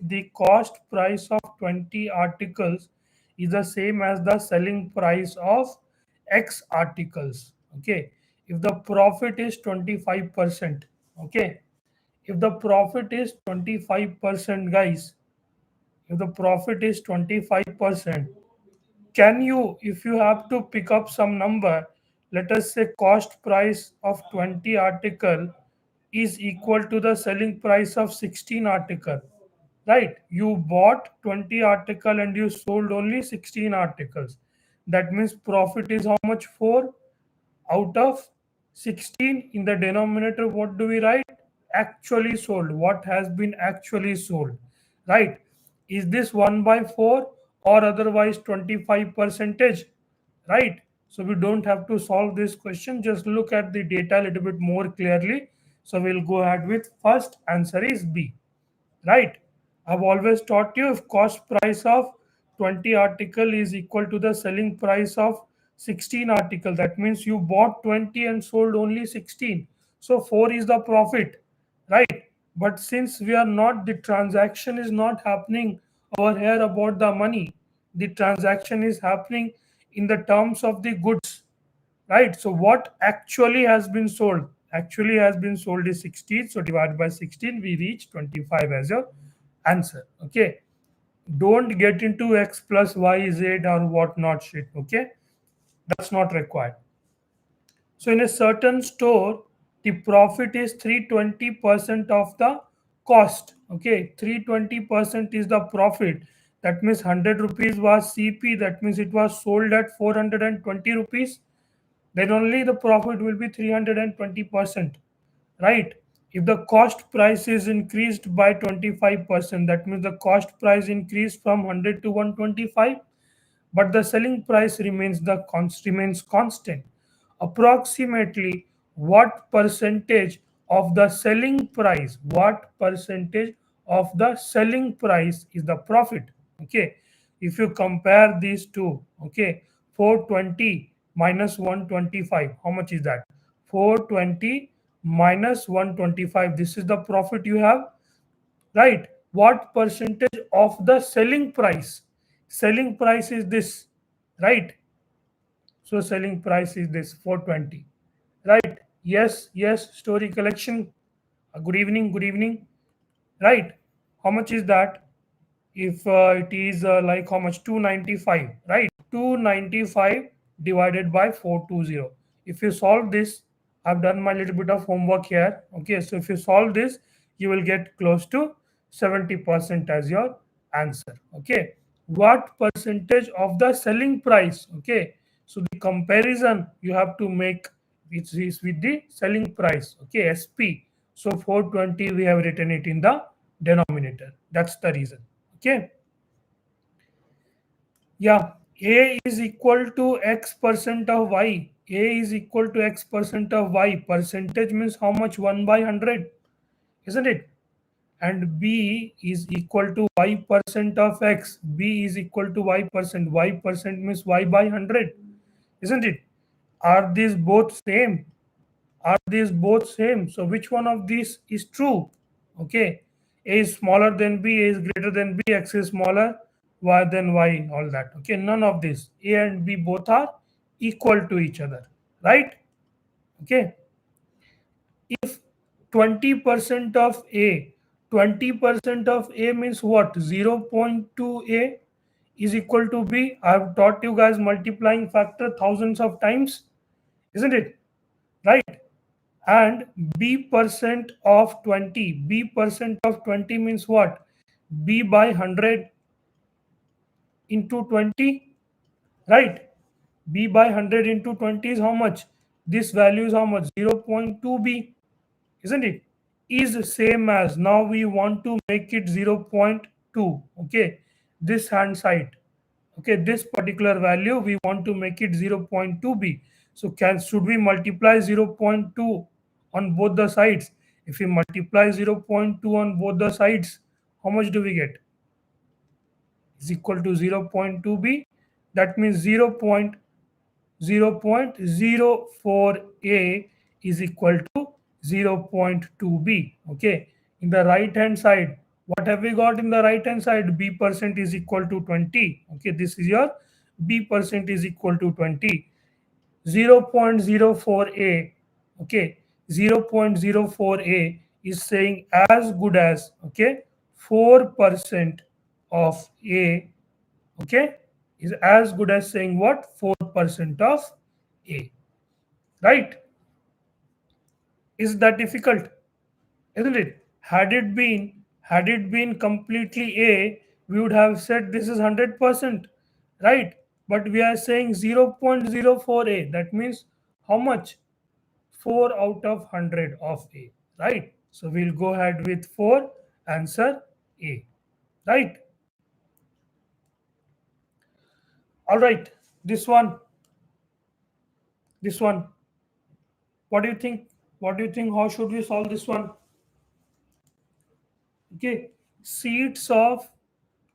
the cost price of 20 articles is the same as the selling price of X articles. Okay. If the profit is 25%, okay. If the profit is 25%, guys, if the profit is 25%, can you, if you have to pick up some number, let us say cost price of 20 article is equal to the selling price of 16 article, right? You bought 20 article and you sold only 16 articles. That means profit is how much? 4 out of 16. In the denominator, what do we write? Actually sold. What has been actually sold, right? Is this 1 by 4 or otherwise 25 percentage, right? So we don't have to solve this question, just look at the data a little bit more clearly. So we'll go ahead with first answer is B, right? I've always taught you, if cost price of 20 article is equal to the selling price of 16 article, that means you bought 20 and sold only 16, so 4 is the profit, right? But since we are not, the transaction is not happening over here about the money, the transaction is happening in the terms of the goods, right? So what actually has been sold? Actually has been sold is 16. So divided by 16, we reach 25 as your answer. Okay. Don't get into X plus Y, Z or whatnot shit. Okay. That's not required. So in a certain store, the profit is 320% of the cost. Okay. 320% is the profit. That means 100 rupees was CP. That means it was sold at 420 rupees, then only the profit will be 320%, right? If the cost price is increased by 25%, that means the cost price increased from 100 to 125, but the selling price remains constant. Approximately what percentage of the selling price, what percentage of the selling price is the profit? Okay, if you compare these two, okay, 420 minus 125, how much is that? 420 minus 125, this is the profit you have, right? What percentage of the selling price? Selling price is this, right? So selling price is this 420, right? Yes, yes, story collection. Good evening, good evening, right? How much is that? If it is like how much? 295, right? 295 divided by 420. If you solve this, I've done my little bit of homework here. Okay, so if you solve this, you will get close to 70% as your answer. Okay, what percentage of the selling price? Okay, so the comparison you have to make, which is with the selling price. Okay, SP. So 420, we have written it in the denominator. That's the reason. Okay. Yeah, A is equal to X percent of Y. A is equal to X percent of Y. Percentage means how much? 1 by 100, isn't it? And B is equal to Y percent of X. B is equal to Y percent. Y percent means Y by 100, isn't it? Are these both same? Are these both same? So which one of these is true? Okay, A is smaller than B, A is greater than B, X is smaller Y than Y, all that. Okay, none of this. A and B both are equal to each other, right? Okay, if 20% of A, 20% of A means what? 0.2 A is equal to B. I have taught you guys multiplying factor thousands of times, isn't it? Right? And B percent of 20, B percent of 20 means what? B by 100 into 20, right? B by 100 into 20 is how much? This value is how much? 0.2 B, isn't it? Is same as, now we want to make it 0.2. Okay, this hand side, okay, this particular value we want to make it 0.2 B. So should we multiply 0.2 on both the sides? If we multiply 0.2 on both the sides, how much do we get? Is equal to 0.2 B. That means 0.04 A is equal to 0.2 B. Okay, in the right hand side, What have we got in the right hand side? B percent is equal to 20. Okay, this is your B percent is equal to 20. 0.04a, okay, 0.04a is saying as good as, okay, 4% of a, okay, is as good as saying what? 4% of a, right? Is that difficult? Isn't it? Had it been completely a, we would have said this is 100%, right? But we are saying 0.04a, that means how much? 4 out of 100 of a, right? So we'll go ahead with 4, answer a, right? All right, this one, what do you think? What do you think? How should we solve this one? Okay, seats of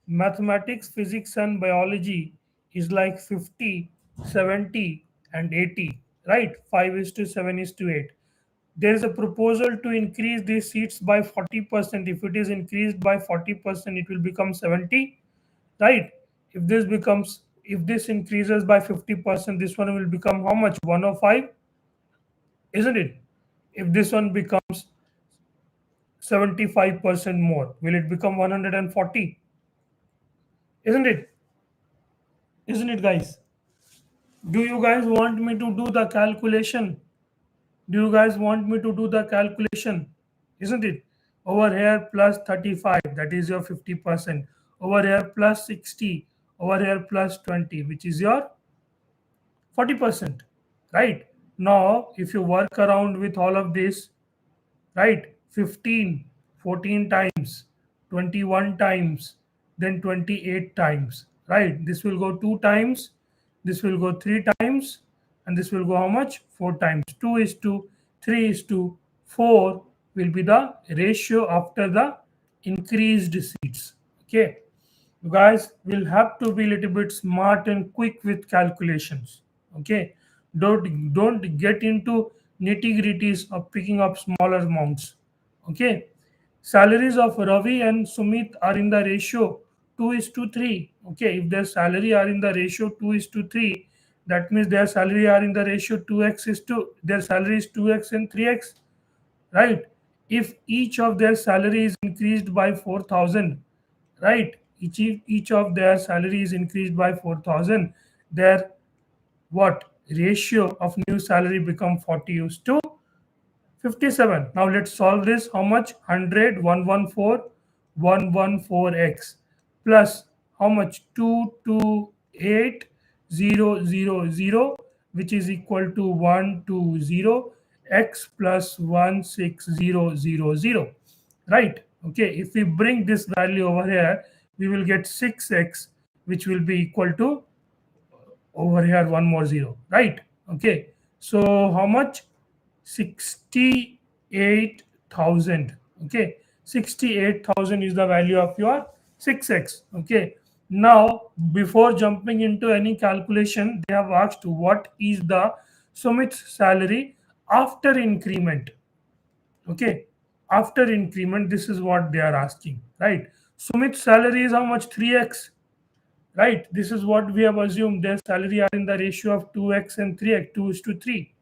mathematics, physics, and biology is like 50, 70, and 80, right? 5 is to 7 is to 8. There is a proposal to increase these seats by 40%. If it is increased by 40%, it will become 70, right? If this increases by 50%, this one will become how much? 105, isn't it? If this one becomes 75% more, will it become 140? Isn't it? Isn't it, guys? Do you guys want me to do the calculation? Do you guys want me to do the calculation? Isn't it? Over here plus 35, that is your 50%. Over here plus 60, over here plus 20, which is your 40%. Right? Now, if you work around with all of this, right, 15, 14 times, 21 times, then 28 times, right? This will go 2 times, this will go 3 times, and this will go how much? 4 times. 2 is to 3 is to 4 will be the ratio after the increased seats. Okay, you guys will have to be a little bit smart and quick with calculations. Okay, don't get into nitty gritties of picking up smaller amounts. Okay, salaries of Ravi and Sumit are in the ratio 2 is to 3. Okay, if their salary are in the ratio 2 is to 3, that means their salary are in the ratio 2x is to their salary is 2x and 3x, right? If each of their salary is increased by 4,000, right, each of their salary is increased by 4,000, their what ratio of new salary become 40 is to 57. Now let's solve this. How much? 100, 114x plus how much? 228,000, which is equal to 120x plus 16,000. Right? Okay. If we bring this value over here, we will get 6x, which will be equal to over here one more zero, right? Okay, so how much? 68,000. Okay, 68,000 is the value of your 6x. Okay, now before jumping into any calculation, they have asked what is the Sumit's salary after increment. Okay, after increment, this is what they are asking, right? Sumit's salary is how much? 3x, right? This is what we have assumed. Their salary are in the ratio of 2x and 3x, 2 is to 3,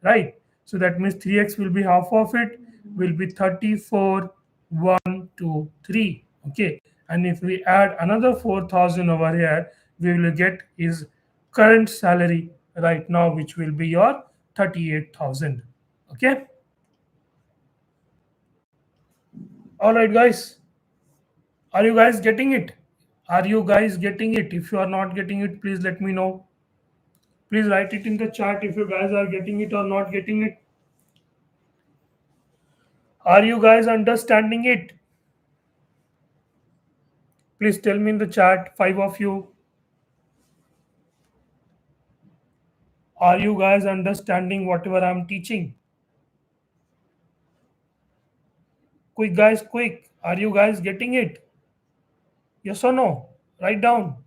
right? So that means 3x will be half of it, will be 34, 1, 2, 3. Okay, and if we add another 4,000 over here, we will get his current salary right now, which will be your 38,000. Okay, all right, guys, are you guys getting it? Are you guys getting it? If you are not getting it, please let me know. Please write it in the chat if you guys are getting it or not getting it. Are you guys understanding it? Please tell me in the chat, 5 of you. Are you guys understanding whatever I'm teaching? Quick, guys, quick. Are you guys getting it? Yes or no? Write down.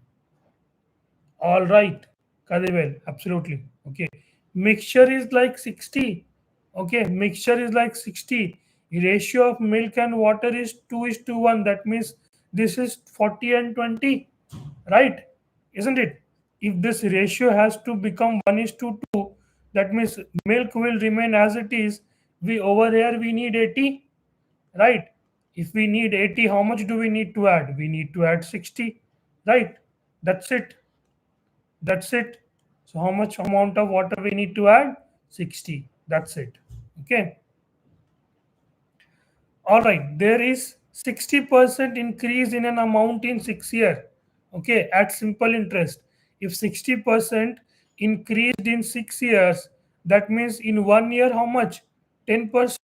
All right. Kadivel, absolutely. Okay. Mixture is like 60. Okay. Mixture is like 60. The ratio of milk and water is 2 is to 1. That means this is 40 and 20, right? Isn't it? If this ratio has to become 1 is to 2, that means milk will remain as it is. We over here we need 80, right? If we need 80, how much do we need to add? We need to add 60, right? That's it. That's it. So how much amount of water we need to add? 60. That's it. Okay. All right. There is 60% increase in an amount in 6 year. Okay. At simple interest. If 60% increased in 6 years, that means in 1 year, how much? 10%.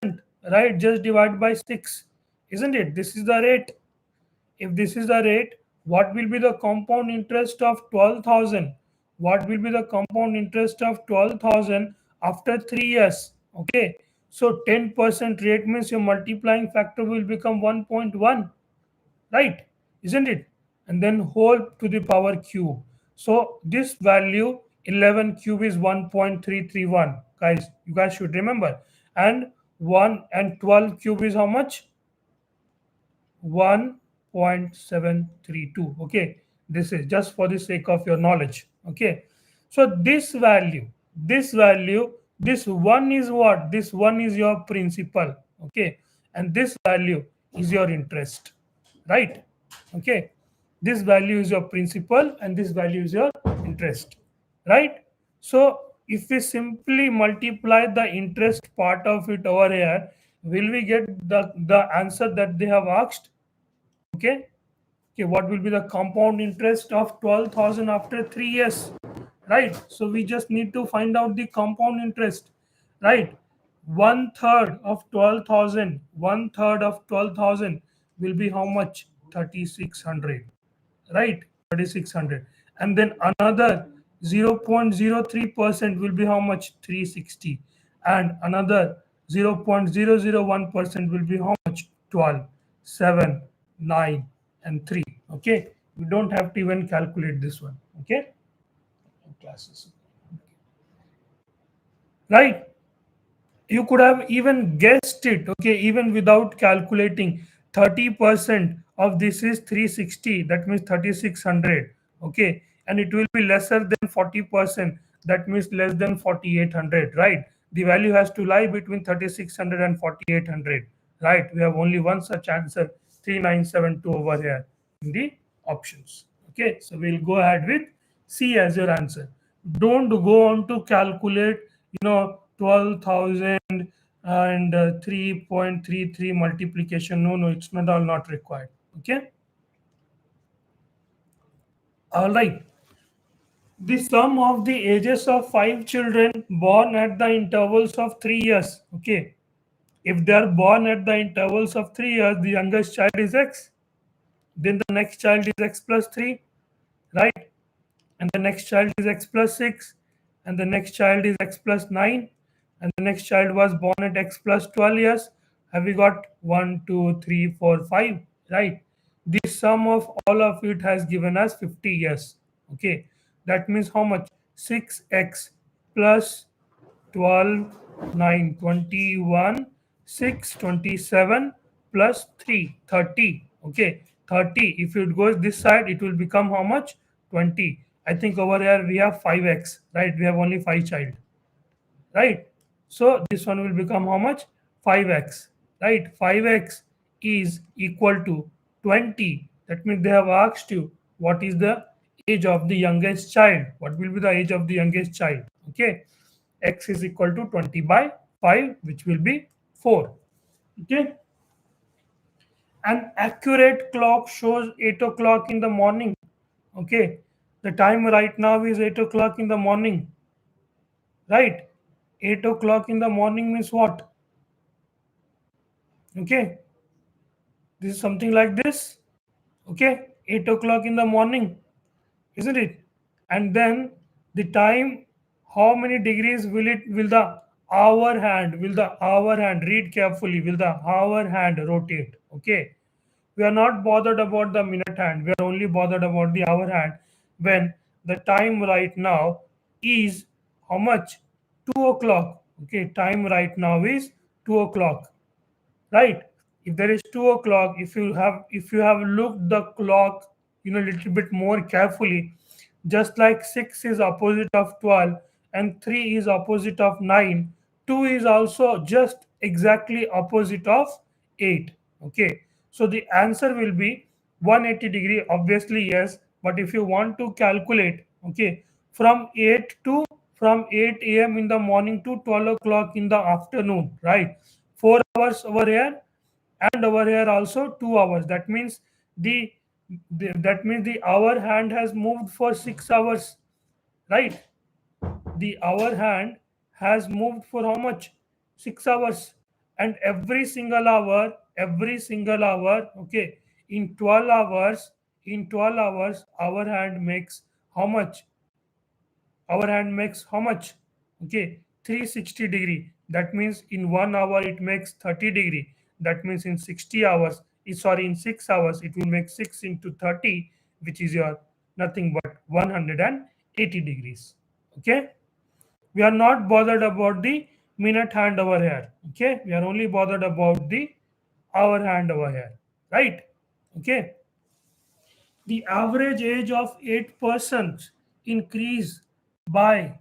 Right. Just divide by 6. Isn't it? This is the rate. If this is the rate, what will be the compound interest of 12,000? What will be the compound interest of 12,000 after 3 years? Okay. So 10% rate means your multiplying factor will become 1.1, right? Isn't it? And then whole to the power cube. So this value 11 cube is 1.331. Guys, you guys should remember. And 1 and 12 cube is how much? 1.732. Okay, this is just for the sake of your knowledge. Okay, so this one is what? This one is your principal. Okay, and this value is your interest, right? Okay, this value is your principal and this value is your interest, right? So if we simply multiply the interest part of it over here, will we get the answer that they have asked? Okay. Okay, what will be the compound interest of 12,000 after 3 years? Right. So we just need to find out the compound interest. Right. One third of 12,000, one third of 12,000 will be how much? 3,600. Right. 3,600. And then another 0.03% will be how much? 360. And another 0.001% will be how much? 12, 7, 9, and 3. Okay, we don't have to even calculate this one. Okay, classes, right? You could have even guessed it. Okay, even without calculating. 30% of this is 360, that means 3,600. Okay, and it will be lesser than 40%, that means less than 4,800, right? The value has to lie between 3,600 and 4,800, right? We have only one such answer, 3972 over here in the options. Okay, so we'll go ahead with C as your answer. Don't go on to calculate, 12,000 and 3.33 multiplication. No, it's not all not required. Okay. All right. The sum of the ages of 5 children born at the intervals of 3 years. Okay. If they are born at the intervals of 3 years, the youngest child is X. Then the next child is X plus 3, right? And the next child is X plus 6. And the next child is X plus 9. And the next child was born at X plus 12 years. Have we got 1, 2, 3, 4, 5, right? The sum of all of it has given us 50 years. Okay, that means how much? 6x plus 12, 9, 21, 6, 27 plus 3, 30. Okay, 30. If it goes this side, it will become how much? 20. I think over here we have 5x, right? We have only 5 child, right? So this one will become how much? 5x, right? 5x is equal to 20. That means they have asked you what is the age of the youngest child. What will be the age of the youngest child? Okay, x is equal to 20 by 5, which will be 4. Okay, an accurate clock shows 8 o'clock in the morning. Okay, the time right now is 8 o'clock in the morning, right? 8 o'clock in the morning means what? Okay, this is something like this. Okay, 8 o'clock in the morning, isn't it? And then the time, how many degrees will the hour hand, read carefully, will the hour hand rotate? Okay, we are not bothered about the minute hand, we are only bothered about the hour hand. When the time right now is how much? 2 o'clock. Okay, time right now is 2 o'clock. right? If there is 2 o'clock, if you have looked the clock, a little bit more carefully, just like 6 is opposite of 12 and 3 is opposite of 9, 2 is also just exactly opposite of 8. Okay, so the answer will be 180 degree, obviously yes. But if you want to calculate, okay, from 8 to from 8 a.m. in the morning to 12 o'clock in the afternoon, right? 4 hours over here, and over here also 2 hours. That means the hour hand has moved for 6 hours, right? The hour hand has moved for how much? 6 hours. And every single hour, okay, in 12 hours our hand makes how much? Our hand makes how much? Okay, 360 degree. That means in 1 hour it makes 30 degree. That means in 60 hours, in 6 hours it will make 6 into 30, which is your nothing but 180 degrees. Okay, we are not bothered about the minute hand over here. Okay, we are only bothered about the hour hand over here, right? Okay, the average age of 8 persons increase by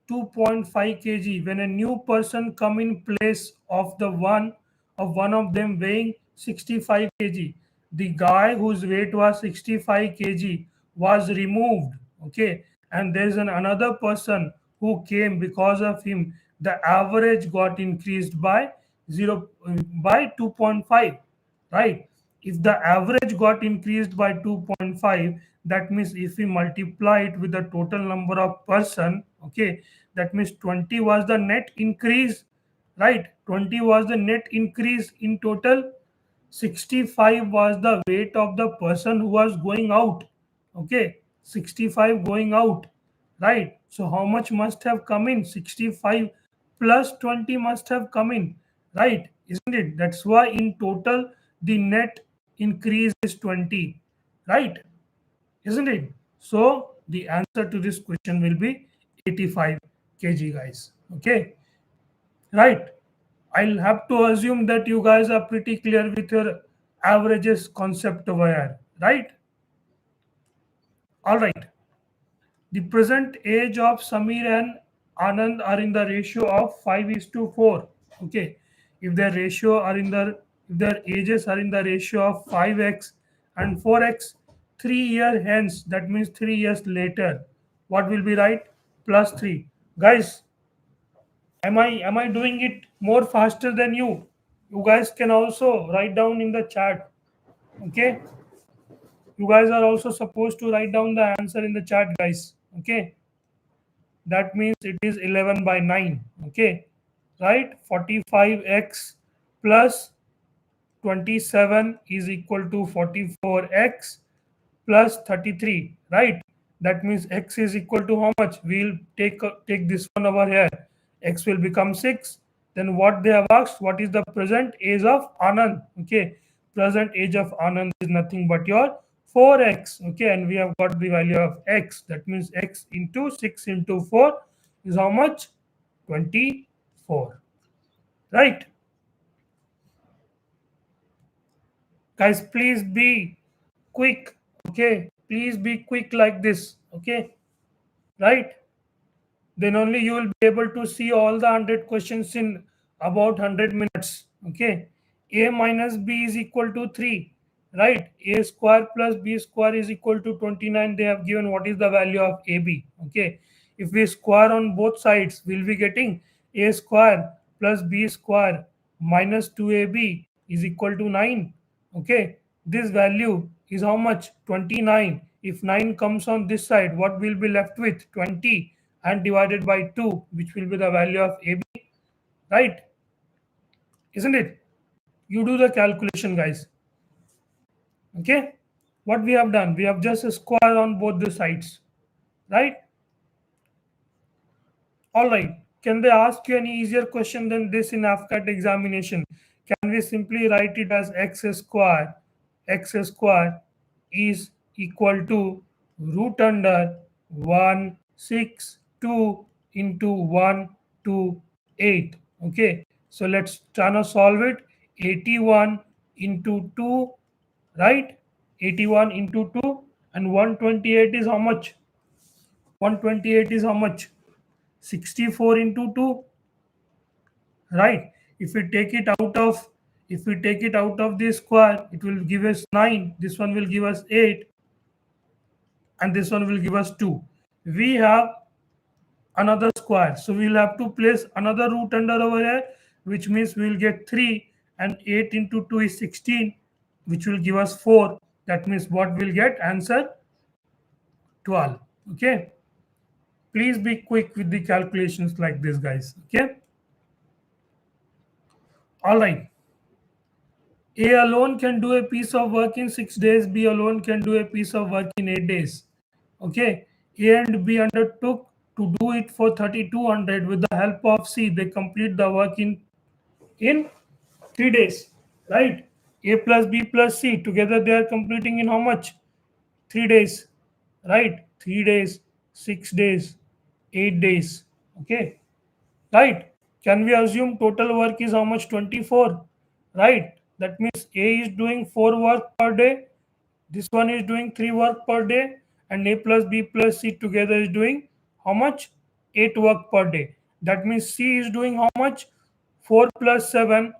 2.5 kg when a new person come in place of the one of them weighing 65 kg. The guy whose weight was 65 kg was removed. Okay, and there is another person who came because of him. The average got increased by 0 by 2.5, right? If the average got increased by 2.5, that means if we multiply it with the total number of person, okay, that means 20 was the net increase, right? 20 was the net increase in total. 65 was the weight of the person who was going out. Okay, 65 going out, right? So how much must have come in? 65 plus 20 must have come in, right? Isn't it? That's why in total the net increase is 20, right? Isn't it? So the answer to this question will be 85 kg, guys. Okay, right? I'll have to assume that you guys are pretty clear with your averages concept over here, right? All right. The present age of Samir and Anand are in the ratio of 5 is to 4. Okay. If their ratio are in the if their ages are in the ratio of 5x and 4x, 3 year hence, that means 3 years later, what will be right? Plus 3. Guys, am I doing it more faster than you? You guys can also write down in the chat. Okay, you guys are also supposed to write down the answer in the chat, guys. Okay, that means it is 11 by 9. Okay, right? 45x plus 27 is equal to 44x plus 33, right? That means x is equal to how much? We'll take this one over here. X will become 6. Then what they have asked, what is the present age of Anand? Okay, present age of Anand is nothing but your 4x. Okay, and we have got the value of x. That means x into 6 into 4 is how much? 24, right? Guys, please be quick. Okay, please be quick like this. Okay, right? Then only you will be able to see all the 100 questions in about 100 minutes. Okay, a minus b is equal to 3, right? A square plus b square is equal to 29. They have given what is the value of ab. Okay, if we square on both sides, we'll be getting a square plus b square minus 2ab is equal to 9. Okay, this value is how much? 29. If 9 comes on this side, what will be left with? 20, and divided by 2, which will be the value of AB, right? Isn't it? You do the calculation, guys. Okay, what we have done, we have just square on both the sides, right? All right. Can they ask you any easier question than this in AFCAT examination? Can we simply write it as x square? X square is equal to root under 162 into 128. Okay. So let's try to solve it. 81 into 2, right? 81 into 2, and 128 is how much? 128 is how much? 64 into 2, right? If we take it out of, if we take it out of this square, it will give us 9, this one will give us 8, and this one will give us 2. We have another square, so we will have to place another root under over here, which means we will get 3, and 8 into 2 is 16, which will give us 4. That means what we'll get? Answer 12. Okay, please be quick with the calculations like this, guys. Okay, all right. A alone can do a piece of work in 6 days. B alone can do a piece of work in 8 days. Okay. A and B undertook to do it for 3200 with the help of C. They complete the work in 3 days. Right? A plus B plus C. Together they are completing in how much? 3 days. Right? 3 days, 6 days, 8 days. Okay. Right? Can we assume total work is how much? 24. Right? That means A is doing 4 work per day, this one is doing 3 work per day, and A plus B plus C together is doing how much? 8 work per day. That means C is doing how much? 4 plus 7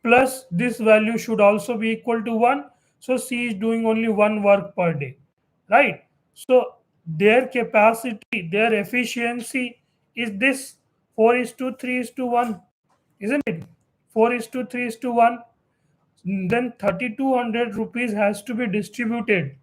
plus this value should also be equal to 1. So C is doing only 1 work per day. Right? So their capacity, their efficiency is this 4 is to 3 is to 1, isn't it? 4 is to 3 is to 1. Then 3200 rupees has to be distributed,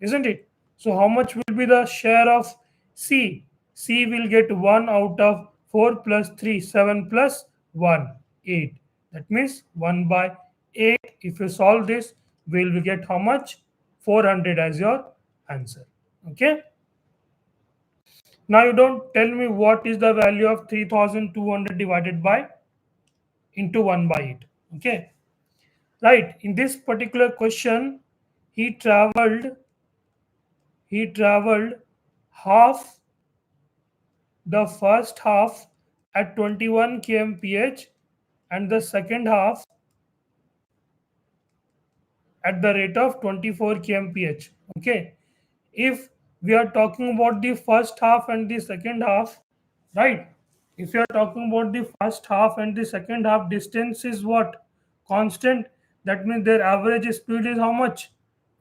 isn't it? So how much will be the share of C? C will get 1 out of 4 plus 3, 7 plus 1, 8. That means 1 by 8. If you solve this, will get how much? 400 as your answer. Okay. Now you don't tell me what is the value of 3200 divided by into 1 by 8. Okay. Right. In this particular question, he traveled half, the first half at 21 kmph and the second half at the rate of 24 kmph. Okay. If we are talking about the first half and the second half, right? If you are talking about the first half and the second half, distance is what? Constant. That means their average speed is how much?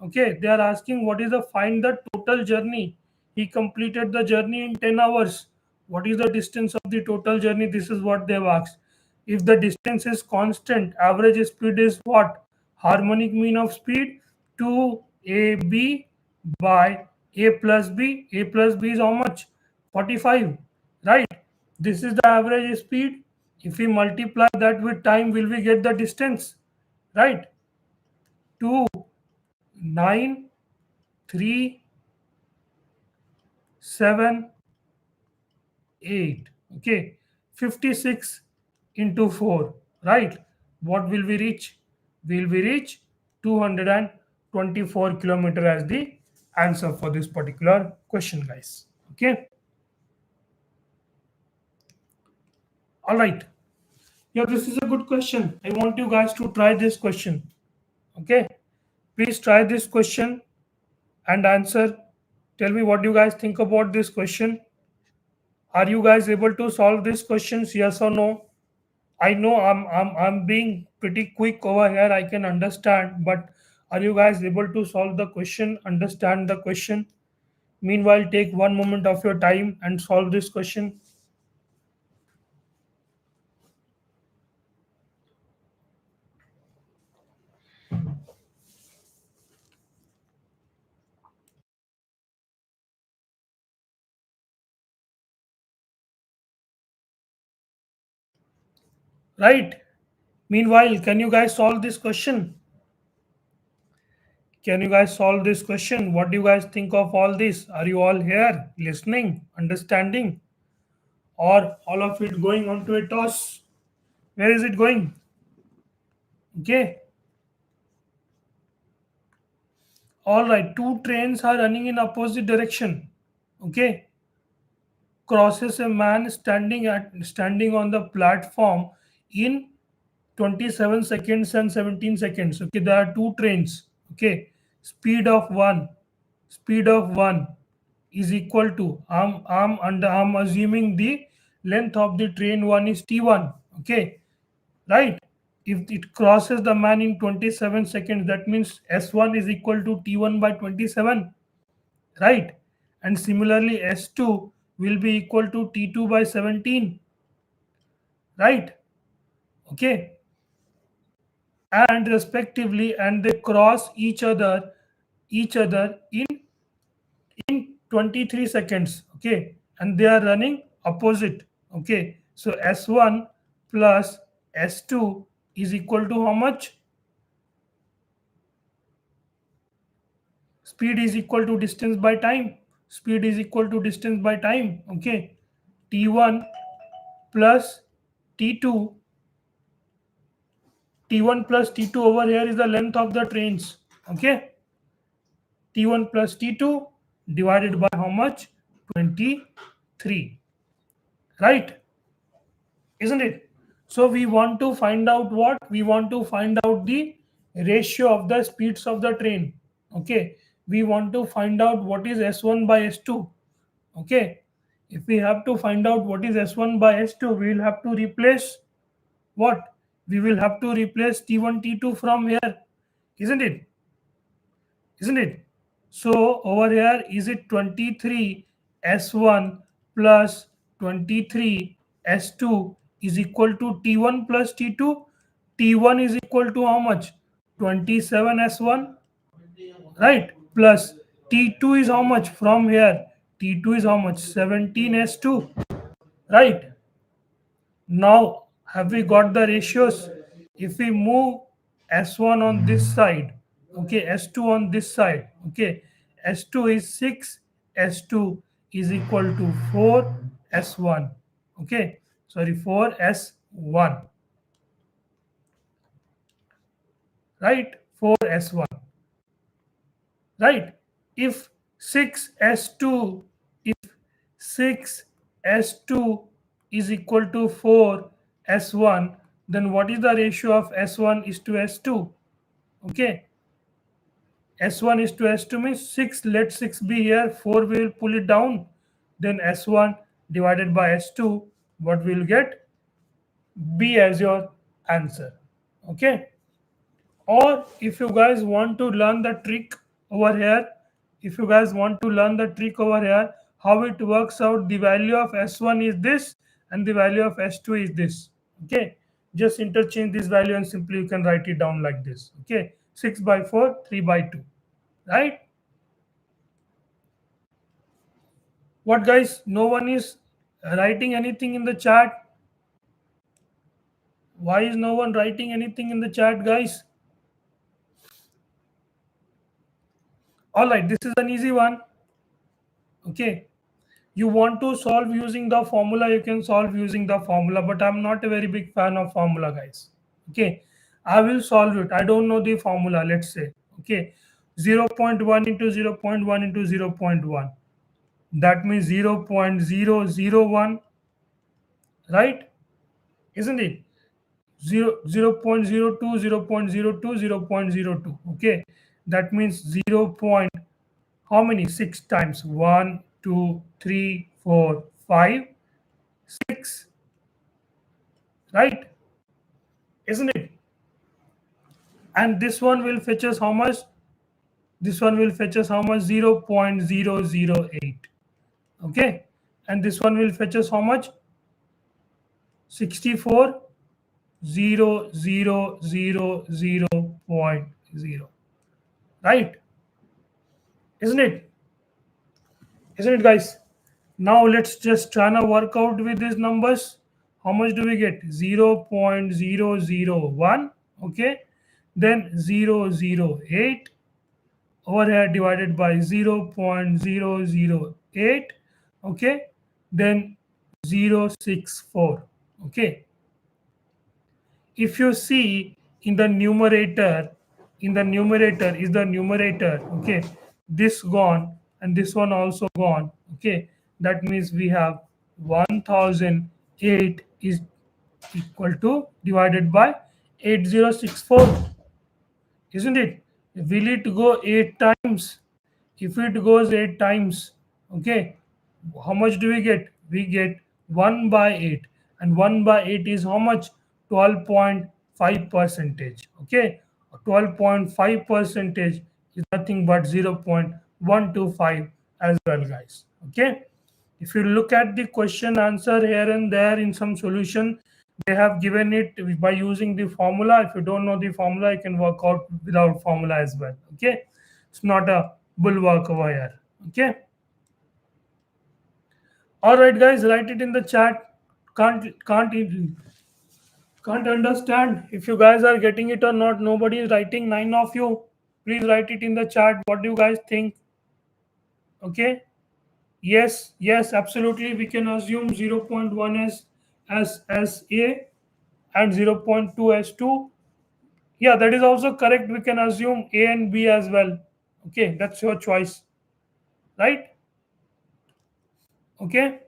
Okay, they are asking what is the find the total journey. He completed the journey in 10 hours. What is the distance of the total journey? This is what they have asked. If the distance is constant, average speed is what? Harmonic mean of speed 2ab by a plus b. A plus b is how much? 45. Right? This is the average speed. If we multiply that with time, will we get the distance? Right? 2, 9, 3, 7, 8. Okay. 56 into 4. Right? What will we reach? Will we reach 224 kilometer as the answer for this particular question, guys. Okay. All right. Yeah, this is a good question. I want you guys to try this question. Okay. Please try this question and answer. Tell me what you guys think about this question. Are you guys able to solve these questions? Yes or no? I know I'm being pretty quick over here. I can understand, but are you guys able to solve the question? Understand the question? Meanwhile, take one moment of your time and solve this question. Right? Meanwhile, can you guys solve this question? Can you guys solve this question? What do you guys think of all this? Are you all here, listening, understanding, or all of it going on to a toss? Where is it going? Okay. All right. Two trains are running in opposite direction. Okay. Crosses a man standing on the platform in 27 seconds and 17 seconds. Okay, there are two trains. Okay, speed of one is equal to, I'm assuming the length of the train one is t1. Okay, right? If it crosses the man in 27 seconds, that means s1 is equal to t1 by 27, right? And similarly s2 will be equal to t2 by 17, right? Okay, and respectively, and they cross each other in 23 seconds. Okay, and they are running opposite. Okay, so s1 plus s2 is equal to how much? Speed is equal to distance by time. Speed is equal to distance by time. Okay, t1 plus t2, t1 plus t2 over here is the length of the trains. Okay, t1 plus t2 divided by how much? 23, right? Isn't it? So we want to find out what? We want to find out the ratio of the speeds of the train. Okay, we want to find out what is s1 by s2. Okay, if we have to find out what is s1 by s2, we will have to replace what? We will have to replace t1 t2 from here, isn't it? Isn't it? So over here, is it 23 s1 plus 23 s2 is equal to t1 plus t2? T1 is equal to how much? 27 s1, right? Plus t2 is how much from here? T2 is how much? 17 s2, right? Now, have we got the ratios? If we move S1 on this side, okay, S2 on this side, okay, S2 is 6, S2 is equal to 4, S1, okay, sorry, 4, S1, right, 4, S1, right? If 6, S2, if 6 S2 is equal to 4 S1, then what is the ratio of S1 is to S2? Okay, S1 is to S2 means 6, let 6 be here, 4 we will pull it down, then S1 divided by S2, what we will get? B as your answer. Okay, or if you guys want to learn the trick over here, if you guys want to learn the trick over here, how it works out, the value of s1 is this and the value of s2 is this. Okay, just interchange this value and simply you can write it down like this. Okay, 6 by 4, 3 by 2, right? What guys, no one is writing anything in the chat? Why is no one writing anything in the chat, guys? All right, this is an easy one. Okay, you want to solve using the formula, you can solve using the formula, but I'm not a very big fan of formula, guys. Okay, I will solve it. I don't know the formula, let's say. Okay, 0.1 into 0.1 into 0.1, that means 0.001, right? Isn't it? 0.02, 0.02, 0.02. Okay, that means 0 point, how many? 6 times. 1 2 3 4 5 6, right? Isn't it? And this one will fetch us how much? This one will fetch us how much? 0.008. Okay, and this one will fetch us how much? 64,000.0, right? Isn't it? Isn't it, guys? Now let's just try to work out with these numbers. How much do we get? 0.001. Okay, then 008 over here divided by 0.008. Okay, then 0.64. Okay, if you see in the numerator, is the numerator. Okay, this gone and this one also gone. Okay, that means we have 1008 is equal to divided by 8064, isn't it? Will it go 8 times? If it goes 8 times, okay, how much do we get? We get 1 by 8, and 1 by 8 is how much? 12.5 percentage. Okay, 12.5 percentage is nothing but 0.125 as well, guys. Okay, if you look at the question answer here and there in some solution, they have given it by using the formula. If you don't know the formula, you can work out without formula as well. Okay, it's not a bulwark over here. Okay, all right, guys, write it in the chat. Can't understand if you guys are getting it or not. Nobody is writing. 9 of you, please write it in the chat. What do you guys think? Okay, yes, absolutely. We can assume 0.1 as A and 0.2 as 2. Yeah, that is also correct. We can assume A and B as well. Okay, that's your choice, right? Okay,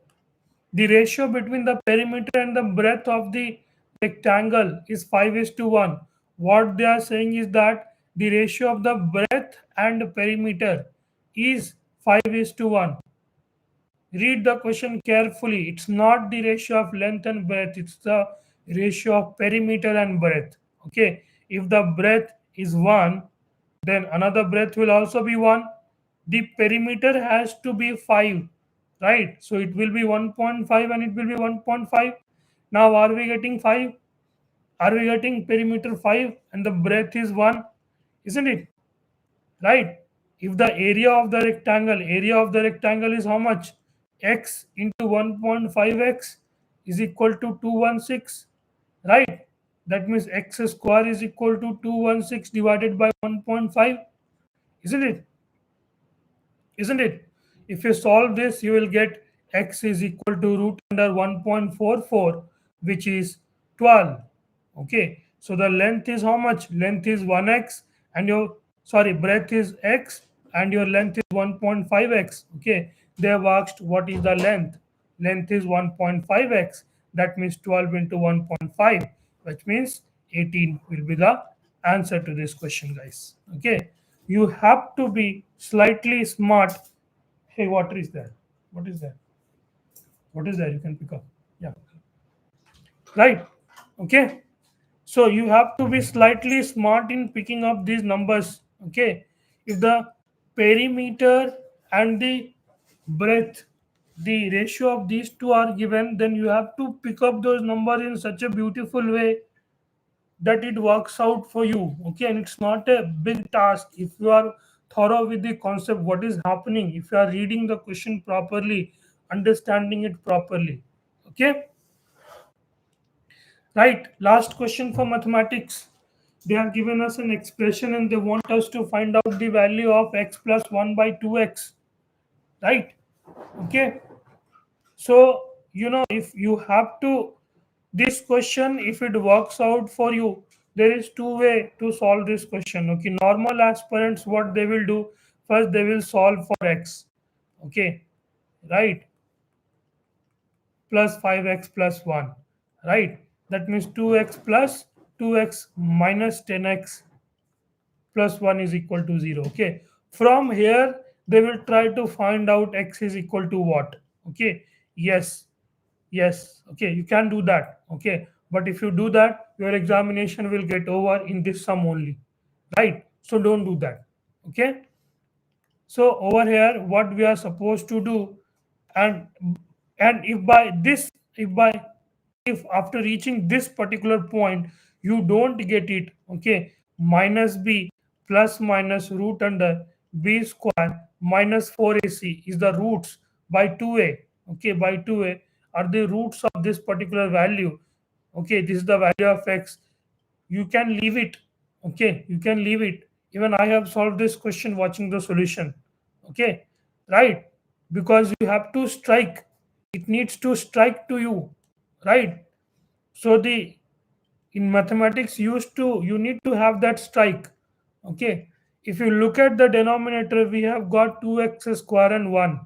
the ratio between the perimeter and the breadth of the rectangle is 5 is to 1. What they are saying is that the ratio of the breadth and perimeter is 5 is to 1. Read the question carefully. It's not the ratio of length and breadth, it's the ratio of perimeter and breadth. Okay, if the breadth is 1, then another breadth will also be 1. The perimeter has to be 5, right? So it will be 1.5 and it will be 1.5. Now, are we getting 5? Are we getting perimeter 5 and the breadth is 1? Isn't it? Right? If the area of the rectangle is how much? X into 1.5x is equal to 216, right? That means x square is equal to 216 divided by 1.5, isn't it? Isn't it? If you solve this, you will get x is equal to root under 1.44, which is 12. Okay, so the length is how much? Length is 1x, and your, sorry, breadth is x, and your length is 1.5x. Okay, they have asked what is the length. Length is 1.5x. That means 12 into 1.5, which means 18 will be the answer to this question, guys. Okay, you have to be slightly smart. Hey, water is there? What is there? What is there? You can pick up. Yeah, right. Okay, so you have to be slightly smart in picking up these numbers. Okay, if the perimeter and the breadth, the ratio of these two are given, then you have to pick up those numbers in such a beautiful way that it works out for you. Okay, and it's not a big task if you are thorough with the concept, what is happening, if you are reading the question properly, understanding it properly. Okay, right. Last question for mathematics. They have given us an expression and they want us to find out the value of x plus 1 by 2x, right? Okay, so if you have to, this question, if it works out for you, there is two way to solve this question. Okay, normal aspirants, what they will do, first they will solve for x. Okay, right, plus 5x plus 1, right? That means 2x plus 2x minus 10x plus 1 is equal to 0. Okay, from here they will try to find out x is equal to what. Okay, yes, okay, you can do that. Okay, but if you do that, your examination will get over in this sum only, right? So don't do that. Okay, so over here what we are supposed to do, and if by this, if by if after reaching this particular point you don't get it, okay, minus b plus minus root under b square minus 4ac is the roots by 2a. Okay, by 2a are the roots of this particular value. Okay, this is the value of x. You can leave it. Okay, you can leave it. Even I have solved this question watching the solution. Okay, right, because you have to strike, it needs to strike to you, right? So the, in mathematics used to, you need to have that strike. Okay, if you look at the denominator, we have got 2x square and 1.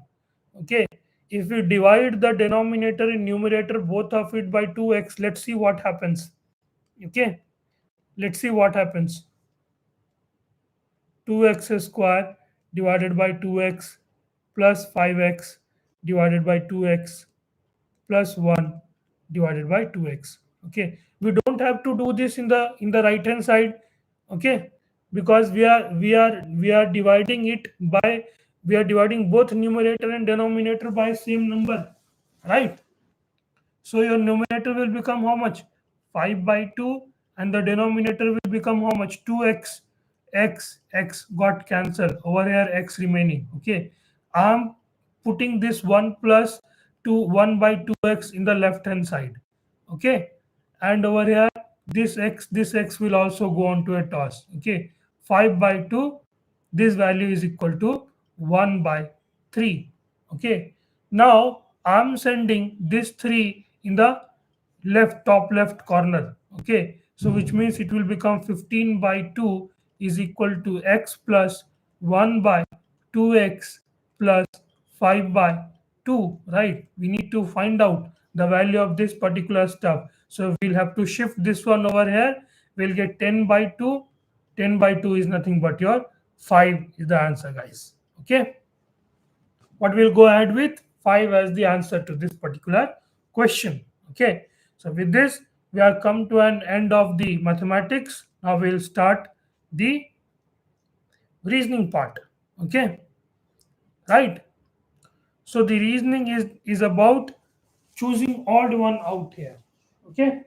Okay, if we divide the denominator and numerator both of it by 2x, let's see what happens. Okay, Let's see what happens. 2x square divided by 2x plus 5x divided by 2x plus 1 divided by 2x. Okay, we don't have to do this in the right hand side. Okay, because we are dividing it by, we are dividing both numerator and denominator by same number, right? So your numerator will become how much? 5 by 2, and the denominator will become how much? 2x. X got cancelled. Over here, x remaining. Okay. I'm putting this 1 plus 2, 1 by 2x in the left hand side. Okay. And over here, this x will also go on to a toss. Okay. 5 by 2, this value is equal to 1 by 3. Okay. Now I'm sending this 3 in the top left corner. Okay, so which means it will become 15 by 2 is equal to x plus 1 by 2x plus 5 by 2, right? We need to find out the value of this particular stuff. So we'll have to shift this one over here. We'll get 10 by 2. 10 by 2 is nothing but your 5 is the answer, guys. Okay, what we'll go ahead with 5 as the answer to this particular question. Okay, so with this we have come to an end of the mathematics. Now we'll start the reasoning part. Okay, right? So the reasoning is about choosing odd one out here. Okay,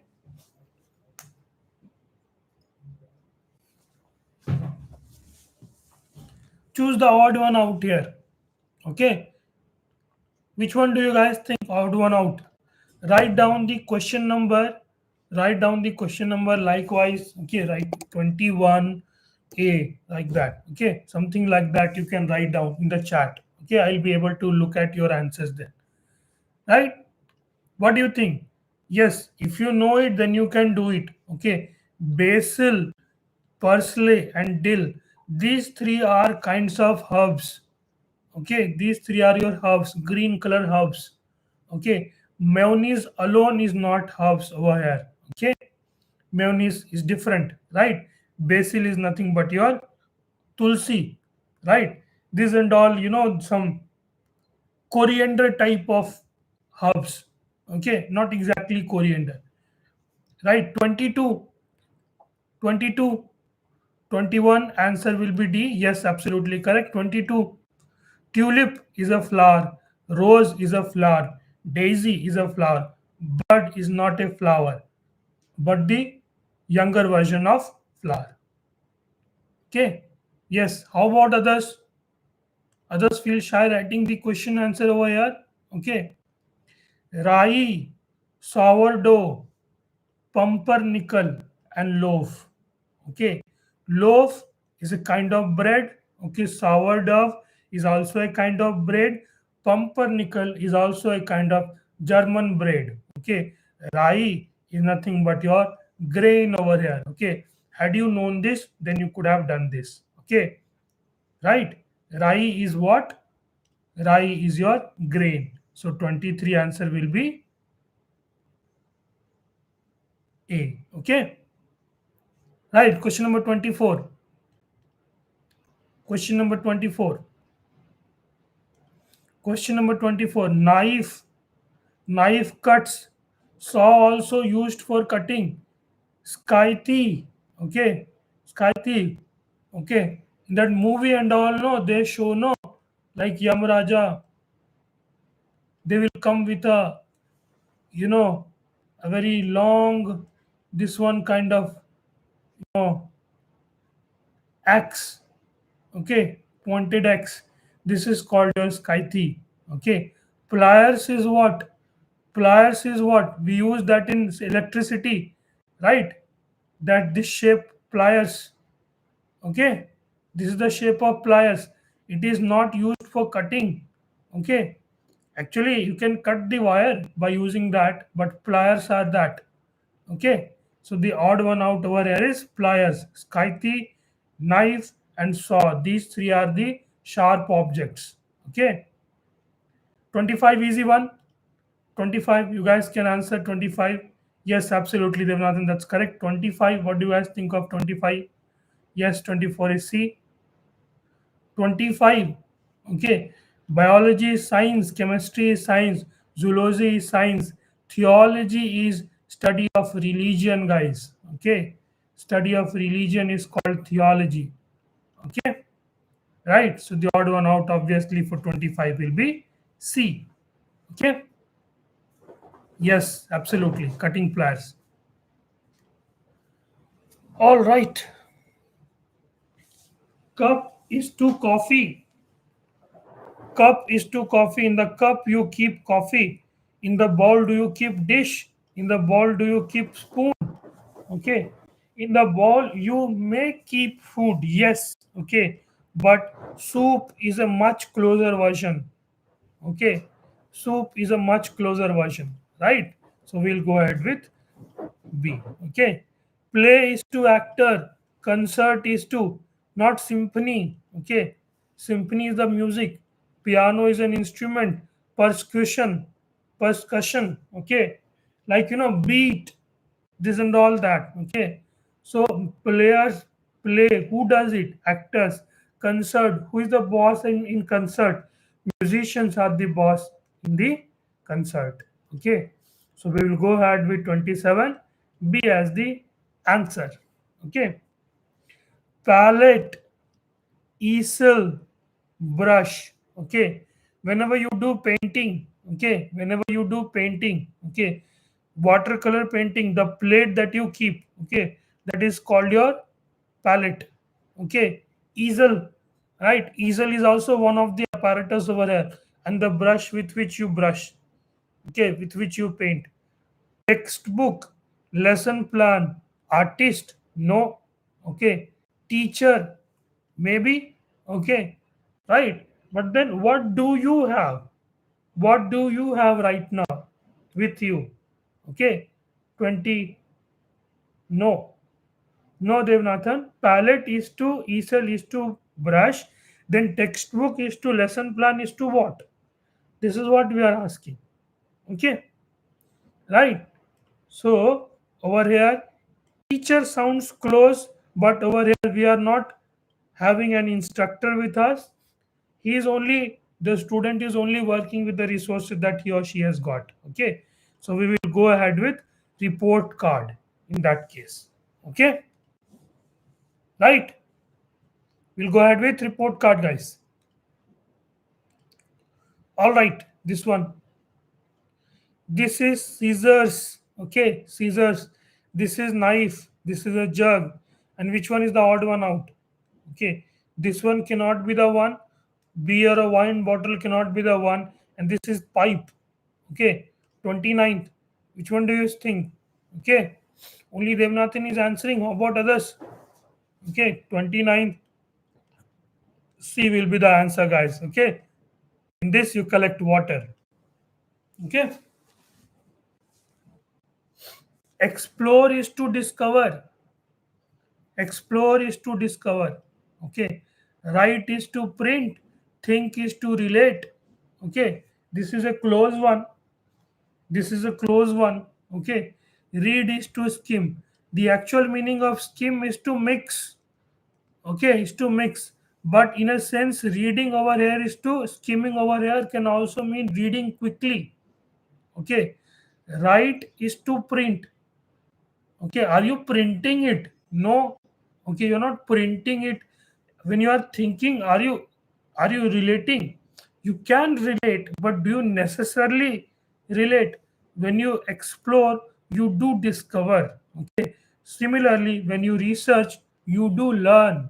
choose the odd one out here. Okay, which one do you guys think? Odd one out. Write down the question number. Write down the question number likewise. Okay, write 21A like that. Okay, something like that you can write down in the chat. Okay, I'll be able to look at your answers there. Right? What do you think? Yes, if you know it, then you can do it. Okay, basil, parsley, and dill. These three are kinds of herbs. Okay, these three are your herbs, green color herbs. Okay, mayonnaise alone is not herbs over here. Okay, mayonnaise is different, right? Basil is nothing but your tulsi, right? This and all, some coriander type of herbs. Okay, not exactly coriander, right? 22, 22, 21. Answer will be D. Yes, absolutely correct. 22. Tulip is a flower, rose is a flower, daisy is a flower, bud is not a flower, but the younger version of flower. Okay. Yes. How about others? Others feel shy writing the question answer over here. Okay. Rai, sourdough, pumpernickel, and loaf. Okay, loaf is a kind of bread. Okay, sourdough is also a kind of bread. Pumpernickel is also a kind of German bread. Okay, rye is nothing but your grain over here. Okay, had you known this, then you could have done this. Okay, right? Rye is what? Rye is your grain. So 23 answer will be A. Okay, right? Question number 24. Question number 24. Question number 24. Knife cuts. Saw also used for cutting. Skythy. Okay. Skythy. Okay. In that movie and all, no, they show, no, like Yamraja. They will come with a very long, this one kind of, axe. Okay, pointed axe. This is called your scythe. Okay, pliers is what? Pliers is what? We use that in electricity, right? That this shape pliers. Okay, this is the shape of pliers. It is not used for cutting. Okay, actually you can cut the wire by using that, but pliers are that. Okay, so the odd one out over here is pliers, scythe, knife, and saw. These three are the sharp objects. Okay, 25 easy one. 25, you guys can answer 25. Yes, absolutely, Devanathan, that's correct. 25. What do you guys think of 25? Yes, 24 is C. 25. Okay. Biology is science, chemistry is science, zoology is science, theology is study of religion, guys. Okay. Study of religion is called theology. Okay. Right. So the odd one out obviously for 25 will be C. Okay. Yes, absolutely. Cutting pliers. All right. Cup is to coffee. Cup is to coffee. In the cup you keep coffee. In the bowl do you keep dish? In the bowl do you keep spoon? Okay. In the bowl you may keep food. Yes. Okay. But soup is a much closer version. Okay. Soup is a much closer version. Right. So we'll go ahead with B. Okay. Play is to actor. Concert is to not symphony. Okay. Symphony is the music. Piano is an instrument. Percussion. Percussion. Okay. Like beat. This and all that. Okay. So players play. Who does it? Actors. Concert. Who is the boss in concert? Musicians are the boss in the concert. Okay. So we will go ahead with 27. B as the answer. Okay. Palette, easel, brush. Okay. Whenever you do painting, okay. Whenever you do painting, okay. Watercolor painting, the plate that you keep, okay, that is called your palette. Okay. Easel, right? Easel is also one of the apparatus over here, and the brush with which you brush, okay, with which you paint. Textbook, lesson plan, artist, no, okay, teacher, maybe, okay, right. But then what do you have? What do you have right now with you? Okay, 20, no, no, Devnathan. Palette is to, easel is to brush, then textbook is to, lesson plan is to what? This is what we are asking. Okay, right. So over here, teacher sounds close, but over here we are not having an instructor with us. He is only, the student is only working with the resources that he or she has got. Okay, so we will go ahead with report card in that case. Okay, right. We'll go ahead with report card, guys. All right, this one. This is scissors. Okay, scissors. This is knife. This is a jug. And which one is the odd one out? Okay, this one cannot be the one. Beer or wine bottle cannot be the one. And this is pipe. Okay, 29th. Which one do you think? Okay, only Devnathan is answering. How about others? Okay, 29th. C will be the answer, guys. Okay, in this you collect water. Okay, explore is to discover. Explore is to discover. Okay, write is to print. Think is to relate. Okay, this is a close one. This is a close one. Okay, read is to skim. The actual meaning of skim is to mix. Okay, is to mix. But in a sense, reading over here is to, skimming over here can also mean reading quickly. Okay, write is to print. Okay, are you printing it? No. Okay, you're not printing it. When you are thinking, are you relating? You can relate, but do you necessarily relate? When you explore, you do discover. Okay, similarly, when you research, you do learn.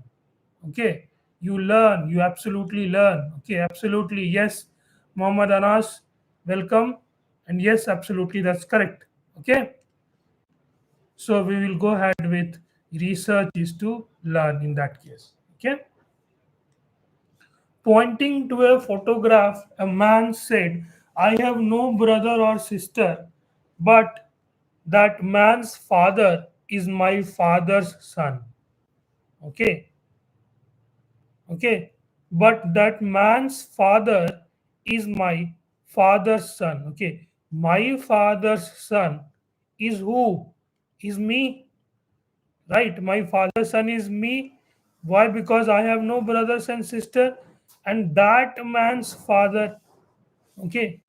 Okay, you learn, you absolutely learn. Okay, absolutely, yes. Muhammad Anas, welcome. And yes, absolutely, that's correct. Okay, so we will go ahead with research is to learn in that case. Okay. Pointing to a photograph, a man said, I have no brother or sister, but that man's father is my father's son. Okay. Okay. But that man's father is my father's son. Okay. My father's son is who? Is me, right? My father's son is me. Why? Because I have no brothers and sister, and that man's father. Okay,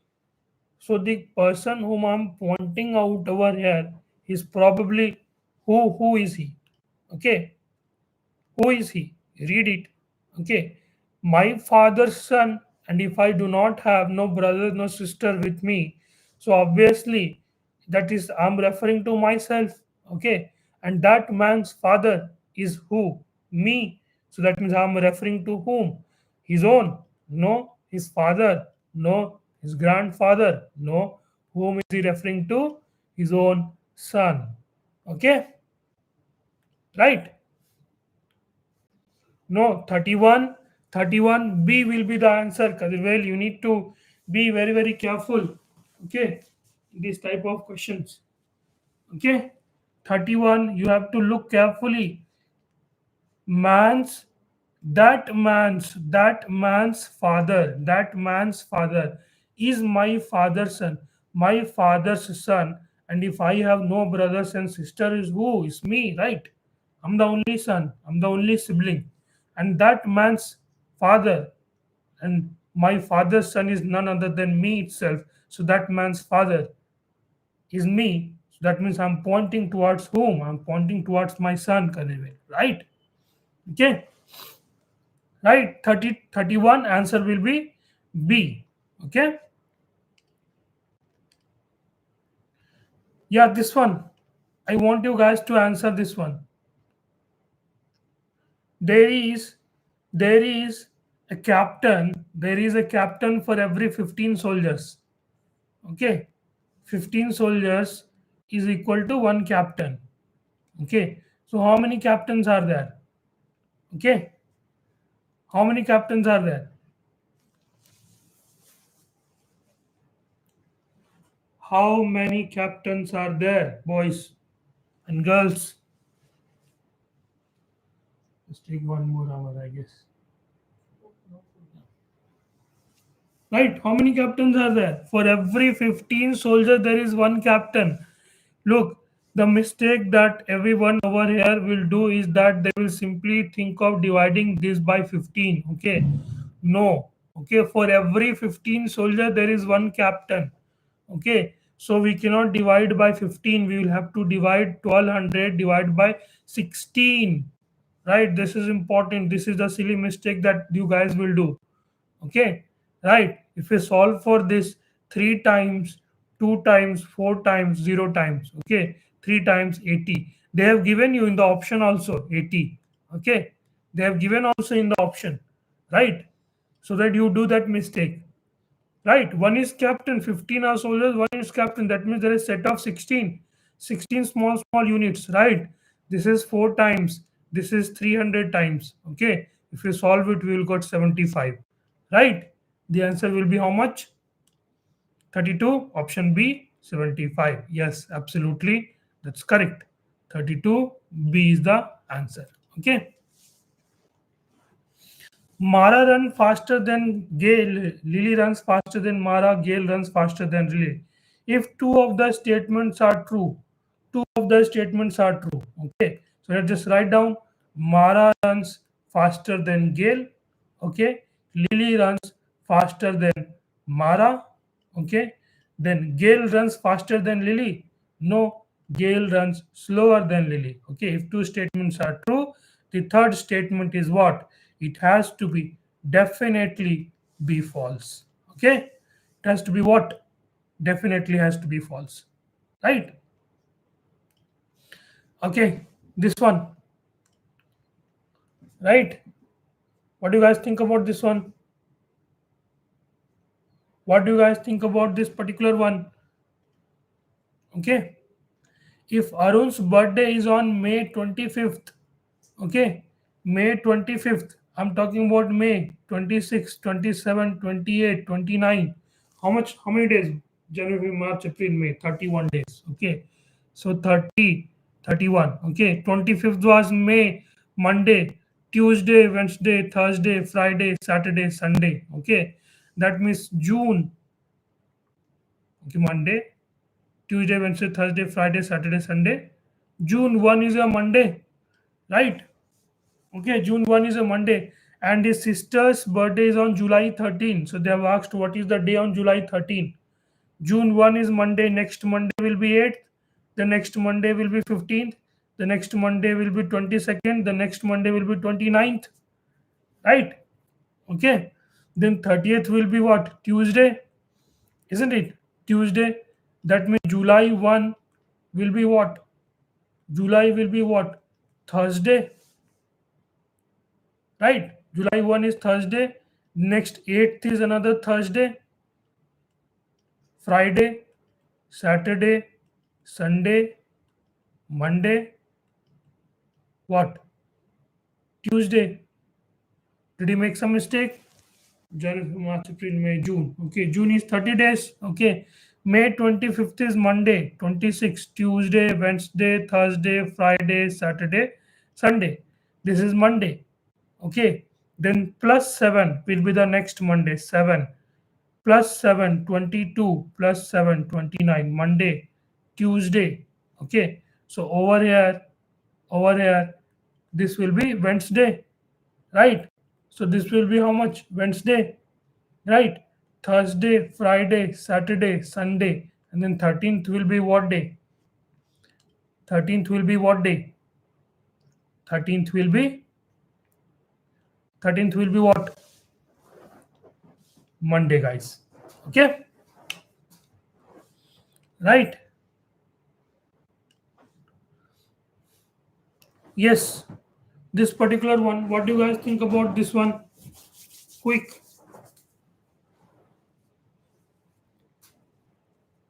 so the person whom I'm pointing out over here is probably who? Who is he? Okay, who is he? Read it. Okay, my father's son, and if I do not have no brother, no sister with me, so obviously that is I'm referring to myself. Okay, and that man's father is who? Me. So that means I'm referring to whom? His own? No. His father? No. His grandfather? No. Whom is he referring to? His own son. Okay, right? No, 31, 31B will be the answer. Well, you need to be very, very careful. Okay, this type of questions. Okay, 31, you have to look carefully. Man's, that man's father is my father's son. My father's son. And if I have no brothers and sister, is who? Is me, right? I'm the only son. I'm the only sibling. And that man's father, and my father's son is none other than me itself. So that man's father is me. So that means I'm pointing towards whom? I'm pointing towards my son, Kaneve, right? Okay, right? 30, 31 answer will be B. Okay, yeah, this one. I want you guys to answer this one. There is there is a captain. There is a captain for every 15 soldiers. Okay, 15 soldiers is equal to one captain. Okay, so how many captains are there? Okay, how many captains are there? How many captains are there, boys and girls? Let's take one more hour, I guess. Right? How many captains are there? For every 15 soldier, there is one captain. Look, the mistake that everyone over here will do is that they will simply think of dividing this by 15. Okay. No. Okay. For every 15 soldier, there is one captain. Okay. So we cannot divide by 15. We will have to divide 1200 divided by 16. Right? This is important. This is the silly mistake that you guys will do. Okay, right? If we solve for this 3 times, 2 times, 4 times, 0 times, okay, 3 times 80, they have given you in the option also 80. Okay, they have given also in the option, right? So that you do that mistake, right? One is captain, 15 are soldiers, one is captain. That means there is set of 16, 16 small small units, right? This is 4 times, this is 300 times. Okay, if you solve it, we will got 75, right? The answer will be how much? 32. Option B, 75. Yes, absolutely, that's correct. 32 B is the answer. Okay, Mara run faster than Gale. Lily runs faster than Mara. Gale runs faster than Lily. If two of the statements are true, two of the statements are true. Okay, so let's just write down. Mara runs faster than Gale. Okay, Lily runs faster than Mara. Okay, then Gale runs faster than Lily. No, Gale runs slower than Lily. Okay, if two statements are true, the third statement is what? It has to be definitely be false. Okay, it has to be what? Definitely has to be false, right? Okay, this one, right? What do you guys think about this one? What do you guys think about this particular one? Okay, if Arun's birthday is on May 25th, okay, May 25th, I'm talking about May 26, 27, 28, 29. How much? How many days? January, March, April, May. 31 days. Okay, so 30, 31. Okay, 25th was May, Monday, Tuesday, Wednesday, Thursday, Friday, Saturday, Sunday. Okay, that means June. Okay, Monday, Tuesday, Wednesday, Thursday, Friday, Saturday, Sunday. June 1 is a Monday, right? Okay, June 1 is a Monday. And his sister's birthday is on July 13. So they have asked what is the day on July 13. June 1 is Monday, next Monday will be 8th, the next Monday will be 15th, the next Monday will be 22nd, the next Monday will be 29th, right? Okay. Then 30th will be what? Tuesday, isn't it? Tuesday. That means July 1 will be what? July will be what? Thursday, right? July 1 is Thursday. Next 8th is another Thursday, Friday, Saturday, Sunday, Monday, what? Tuesday. Did he make some mistake? January, March, April, May, June. Okay, June is 30 days. Okay. May 25th is Monday, 26th, Tuesday, Wednesday, Thursday, Friday, Saturday, Sunday. This is Monday. Okay. Then plus 7 will be the next Monday. 7 plus 7, 22 plus 7, 29. Monday, Tuesday. Okay. So over here, this will be Wednesday, right? So this will be how much? Wednesday, right? Thursday, Friday, Saturday, Sunday, and then 13th will be what day? 13th will be what day? 13th will be 13th will be what? Monday, guys. Okay, right? Yes. This particular one. What do you guys think about this one? Quick.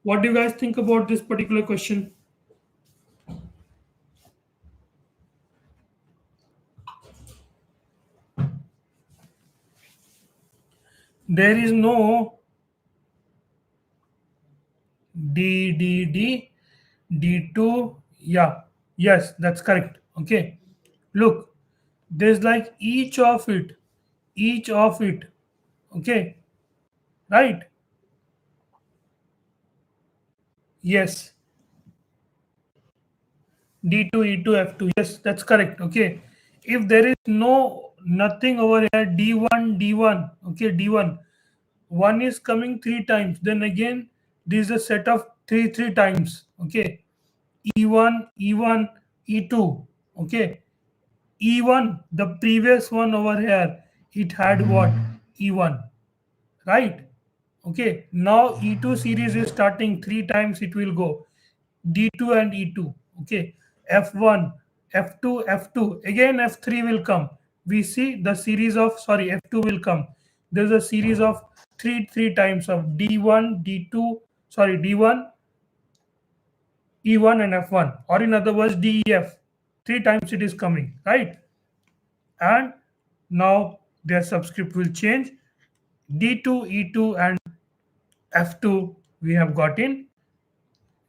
What do you guys think about this particular question? There is no D D2. Yeah. Yes, that's correct. Okay. Look, there's like each of it. Okay, right? Yes, D2, E2, F2. Yes, that's correct. Okay, if there is nothing over here, D1, D1. Okay, D1. One is coming three times. Then again, this is a set of three times. Okay, E1, E1, E2. Okay, E1, the previous one over here, it had what? E1, right? Okay, now E2 series is starting three times it will go. D2 and E2. Okay, F1, F2, F2. Again F3 will come. We see the series of, sorry, F2 will come. There's a series of three times of D1, D2, sorry, D1, E1 and F1, or in other words DEF. Three times it is coming, right? And now their subscript will change. D2, E2 and F2 we have got in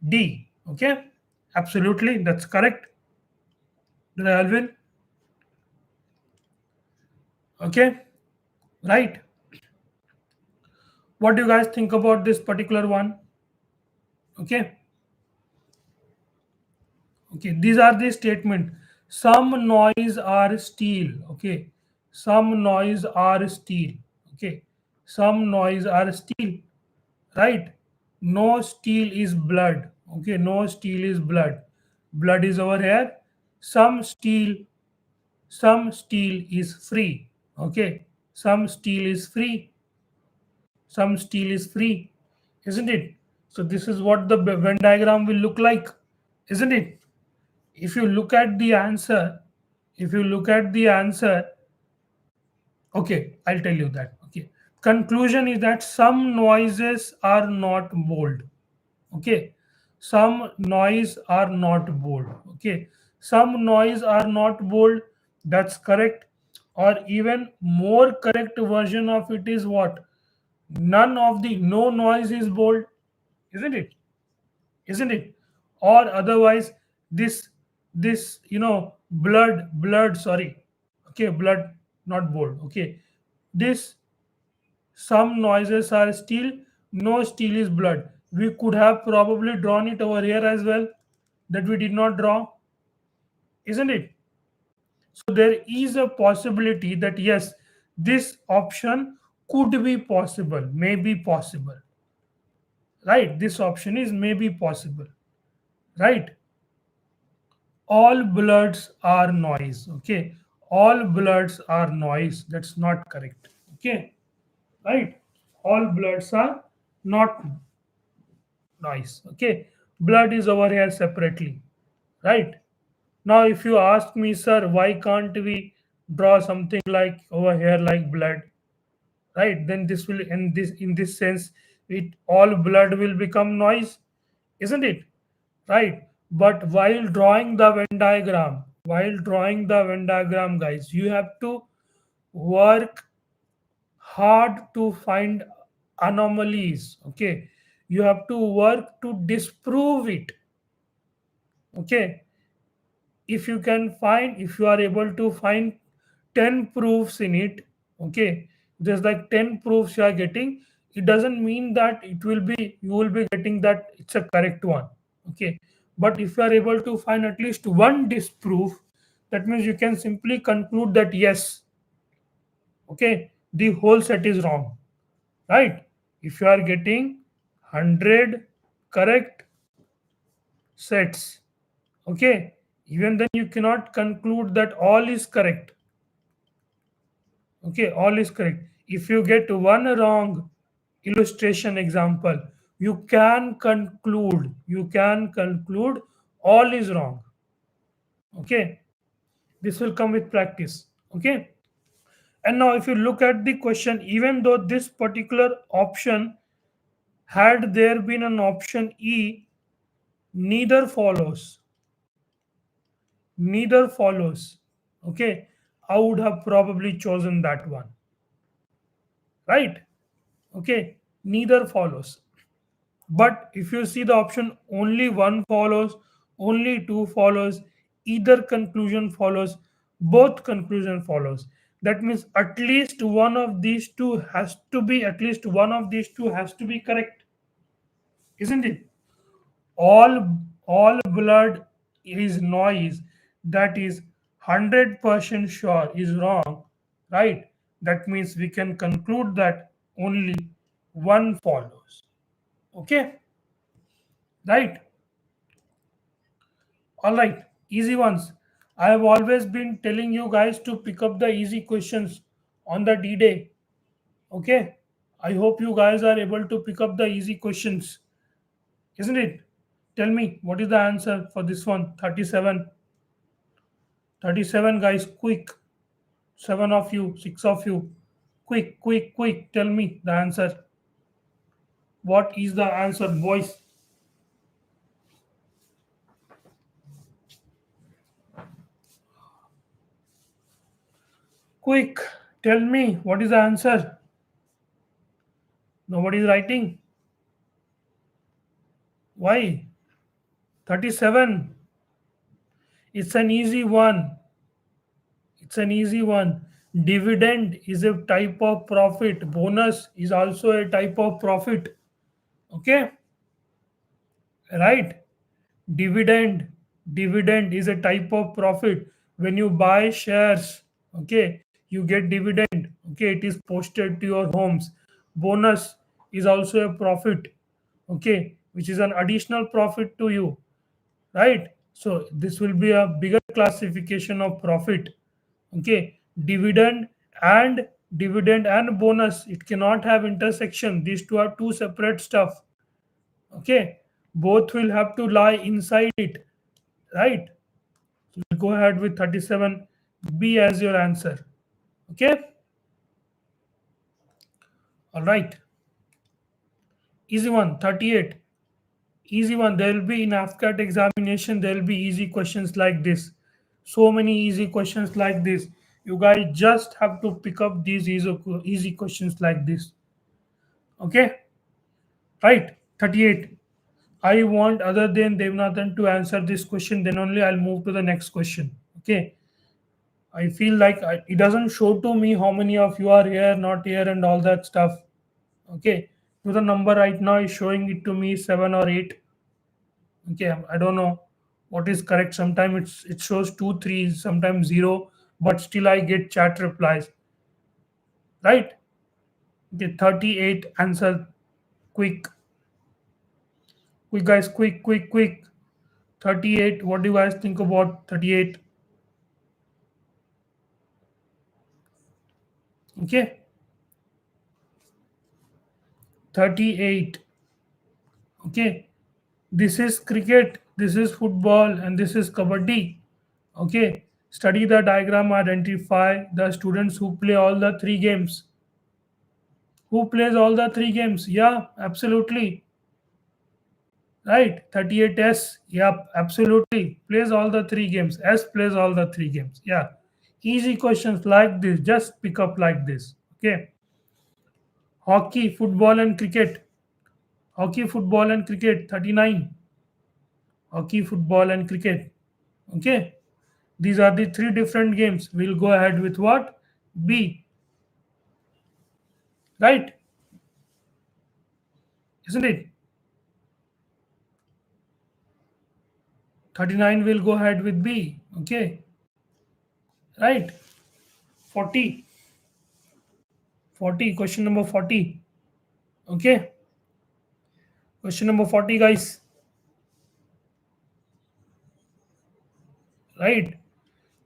D. Okay, absolutely, that's correct. Alvin. Okay, right. What do you guys think about this particular one? Okay, okay. These are the statement. Some noise are steel. Okay, some noise are steel. Okay, some noise are steel. Right. No steel is blood. Okay, no steel is blood. Blood is over here. Some steel some steel is free. Okay, some steel is free, some steel is free, isn't it? So this is what the Venn diagram will look like, isn't it? If you look at the answer, if you look at the answer, okay, I'll tell you that. Okay, conclusion is that some noises are not bold. Okay, some noise are not bold. Okay, some noise are not bold, that's correct. Or even more correct version of it is what? None of the no noise is bold, isn't it? Isn't it? Or otherwise, this blood, sorry. Okay, blood, not bold. Okay, this some noises are steel, no steel is blood. We could have probably drawn it over here as well, that we did not draw, isn't it? So there is a possibility that yes, this option could be possible, may be possible, right? This option is maybe possible, right? All bloods are noise, okay? All bloods are noise. That's not correct, okay? Right? All bloods are not noise, okay? Blood is over here separately, right? Now, if you ask me, sir, why can't we draw something like over here like blood, right? Then this will in this sense, it all blood will become noise, isn't it? Right? But while drawing the Venn diagram, guys, you have to work hard to find anomalies. Okay, you have to work to disprove it. Okay, if you are able to find 10 proofs in it, okay, there's like 10 proofs you are getting, it doesn't mean that you will be getting that it's a correct one, okay. But if you are able to find at least one disproof, that means you can simply conclude that yes, okay, the whole set is wrong, right? If you are getting 100 correct sets, okay, even then you cannot conclude that all is correct. Okay, all is correct. If you get one wrong illustration example, you can conclude all is wrong. Okay, this will come with practice. Okay, and now if you look at the question, even though this particular option, had there been an option E, neither follows, neither follows. Okay, I would have probably chosen that one, right? Okay, neither follows. But if you see the option only one follows, only two follows, either conclusion follows, both conclusion follows. That means at least one of these two has to be correct, isn't it? All blood is noise. That is 100% sure is wrong, right? That means we can conclude that only one follows. Okay, right? All right, easy ones. I have always been telling you guys to pick up the easy questions on the D day. Okay, I hope you guys are able to pick up the easy questions, isn't it? Tell me what is the answer for this one? 37. 37 guys, quick. 7 of you, 6 of you. Quick, quick, quick. Tell me the answer. What is the answer, boys? Quick, tell me what is the answer. Nobody is writing. Why? 37. It's an easy one. It's an easy one. Dividend is a type of profit. Bonus is also a type of profit. Okay? Right? Dividend. Dividend is a type of profit. When you buy shares, okay, you get dividend. Okay, it is posted to your homes. Bonus is also a profit. Okay, which is an additional profit to you, right? So this will be a bigger classification of profit. Okay, dividend and bonus, it cannot have intersection. These two are two separate stuff. Okay, both will have to lie inside it, right? So we'll go ahead with 37 B as your answer. Okay, all right. Easy one. 38. Easy one. There will be in AFCAT examination, there will be easy questions like this. So many easy questions like this. You guys just have to pick up these easy questions like this. Okay, right. 38. I want other than Devnathan to answer this question, then only I'll move to the next question. Okay. I feel like it doesn't show to me how many of you are here, not here, and all that stuff. Okay. The number right now is showing it to me 7 or 8. Okay, I don't know what is correct. Sometimes it shows 2 3s, sometimes 0, but still I get chat replies, right? Okay, 38 answer. Quick, quick guys, quick. 38, what do you guys think about 38? Okay, 38. Okay, this is cricket, this is football, and this is kabaddi. Okay, study the diagram, identify the students who play all the three games. Who plays all the three games? Yeah, absolutely. Right, 38S. Yep, absolutely. Plays all the three games. S plays all the three games. Yeah. Easy questions like this. Just pick up like this. Okay. Hockey, football, and cricket. Hockey, football, and cricket. 39. Hockey, football, and cricket. Okay. These are the three different games. We'll go ahead with what? B. Right? Isn't it? 39 will go ahead with B. Okay. Right? 40. 40. Question number 40. Okay. Question number 40, guys. Right?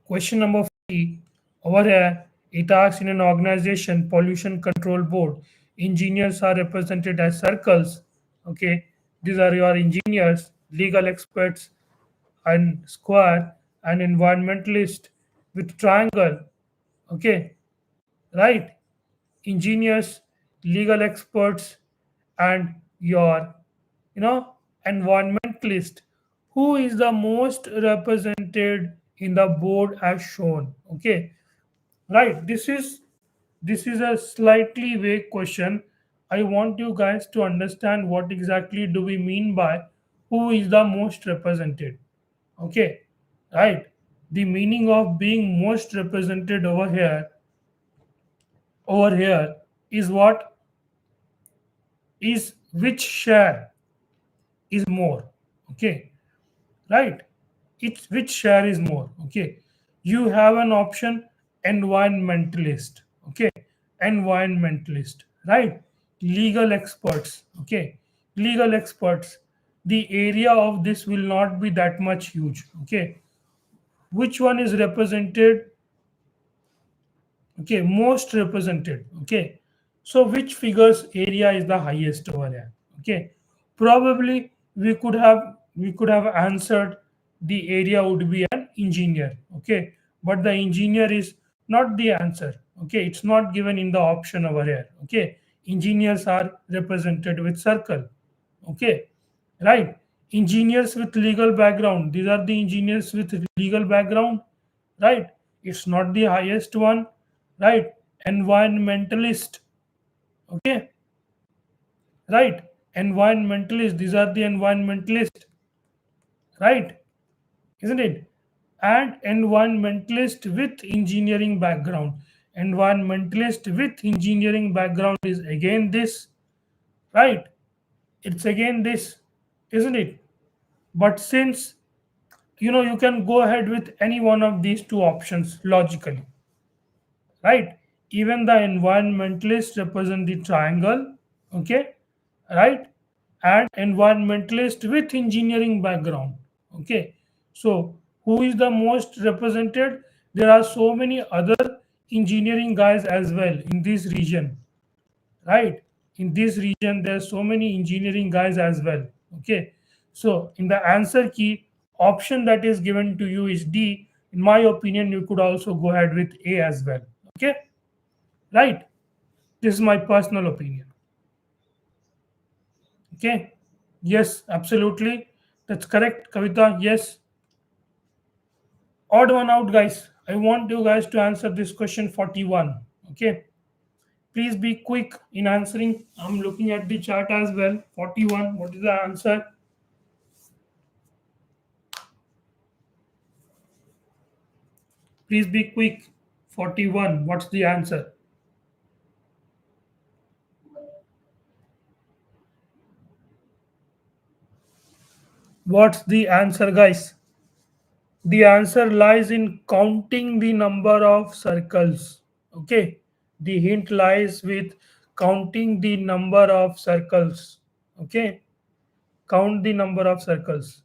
Question number 40. Over here, it asks in an organization, pollution control board, engineers are represented as circles. Okay. These are your engineers, legal experts, and square, and environmentalist with triangle. Okay. Right? Engineers, legal experts, and your, environmentalist. Who is the most represented in the board as shown? Okay, right. This is a slightly vague question. I want you guys to understand what exactly do we mean by who is the most represented. Okay, right. The meaning of being most represented over here is what is which share is more. Okay, right, it's which share is more. Okay, you have an option environmentalist. Okay, environmentalist, right? Legal experts. Okay, legal experts, the area of this will not be that much huge. Okay, which one is represented? Okay, most represented. Okay, so which figures area is the highest over there? Okay, probably we could have answered the area would be an engineer. Okay, but the engineer is not the answer. Okay, it's not given in the option over here. Okay, engineers are represented with circle. Okay, right. Engineers with legal background, these are the engineers with legal background. Right, it's not the highest one. Right, environmentalist. Okay, right, environmentalist, these are the environmentalist. Right, isn't it? And environmentalist with engineering background, environmentalist with engineering background is again this. Right, it's again this, isn't it? But since you can go ahead with any one of these two options logically. Right, even the environmentalists represent the triangle. Okay, right, and environmentalist with engineering background. Okay, so who is the most represented? There are so many other engineering guys as well in this region. Right, in this region there's so many engineering guys as well. Okay, so in the answer key, option that is given to you is D. In my opinion, you could also go ahead with A as well. Okay, right, this is my personal opinion. Okay, yes, absolutely, that's correct, Kavita. Yes, odd one out, guys. I want you guys to answer this question 41. Okay, please be quick in answering. I'm looking at the chart as well. 41, what is the answer? Please be quick. 41, what's the answer? What's the answer, guys? The answer lies in counting the number of circles. Okay. The hint lies with counting the number of circles. Okay. Count the number of circles.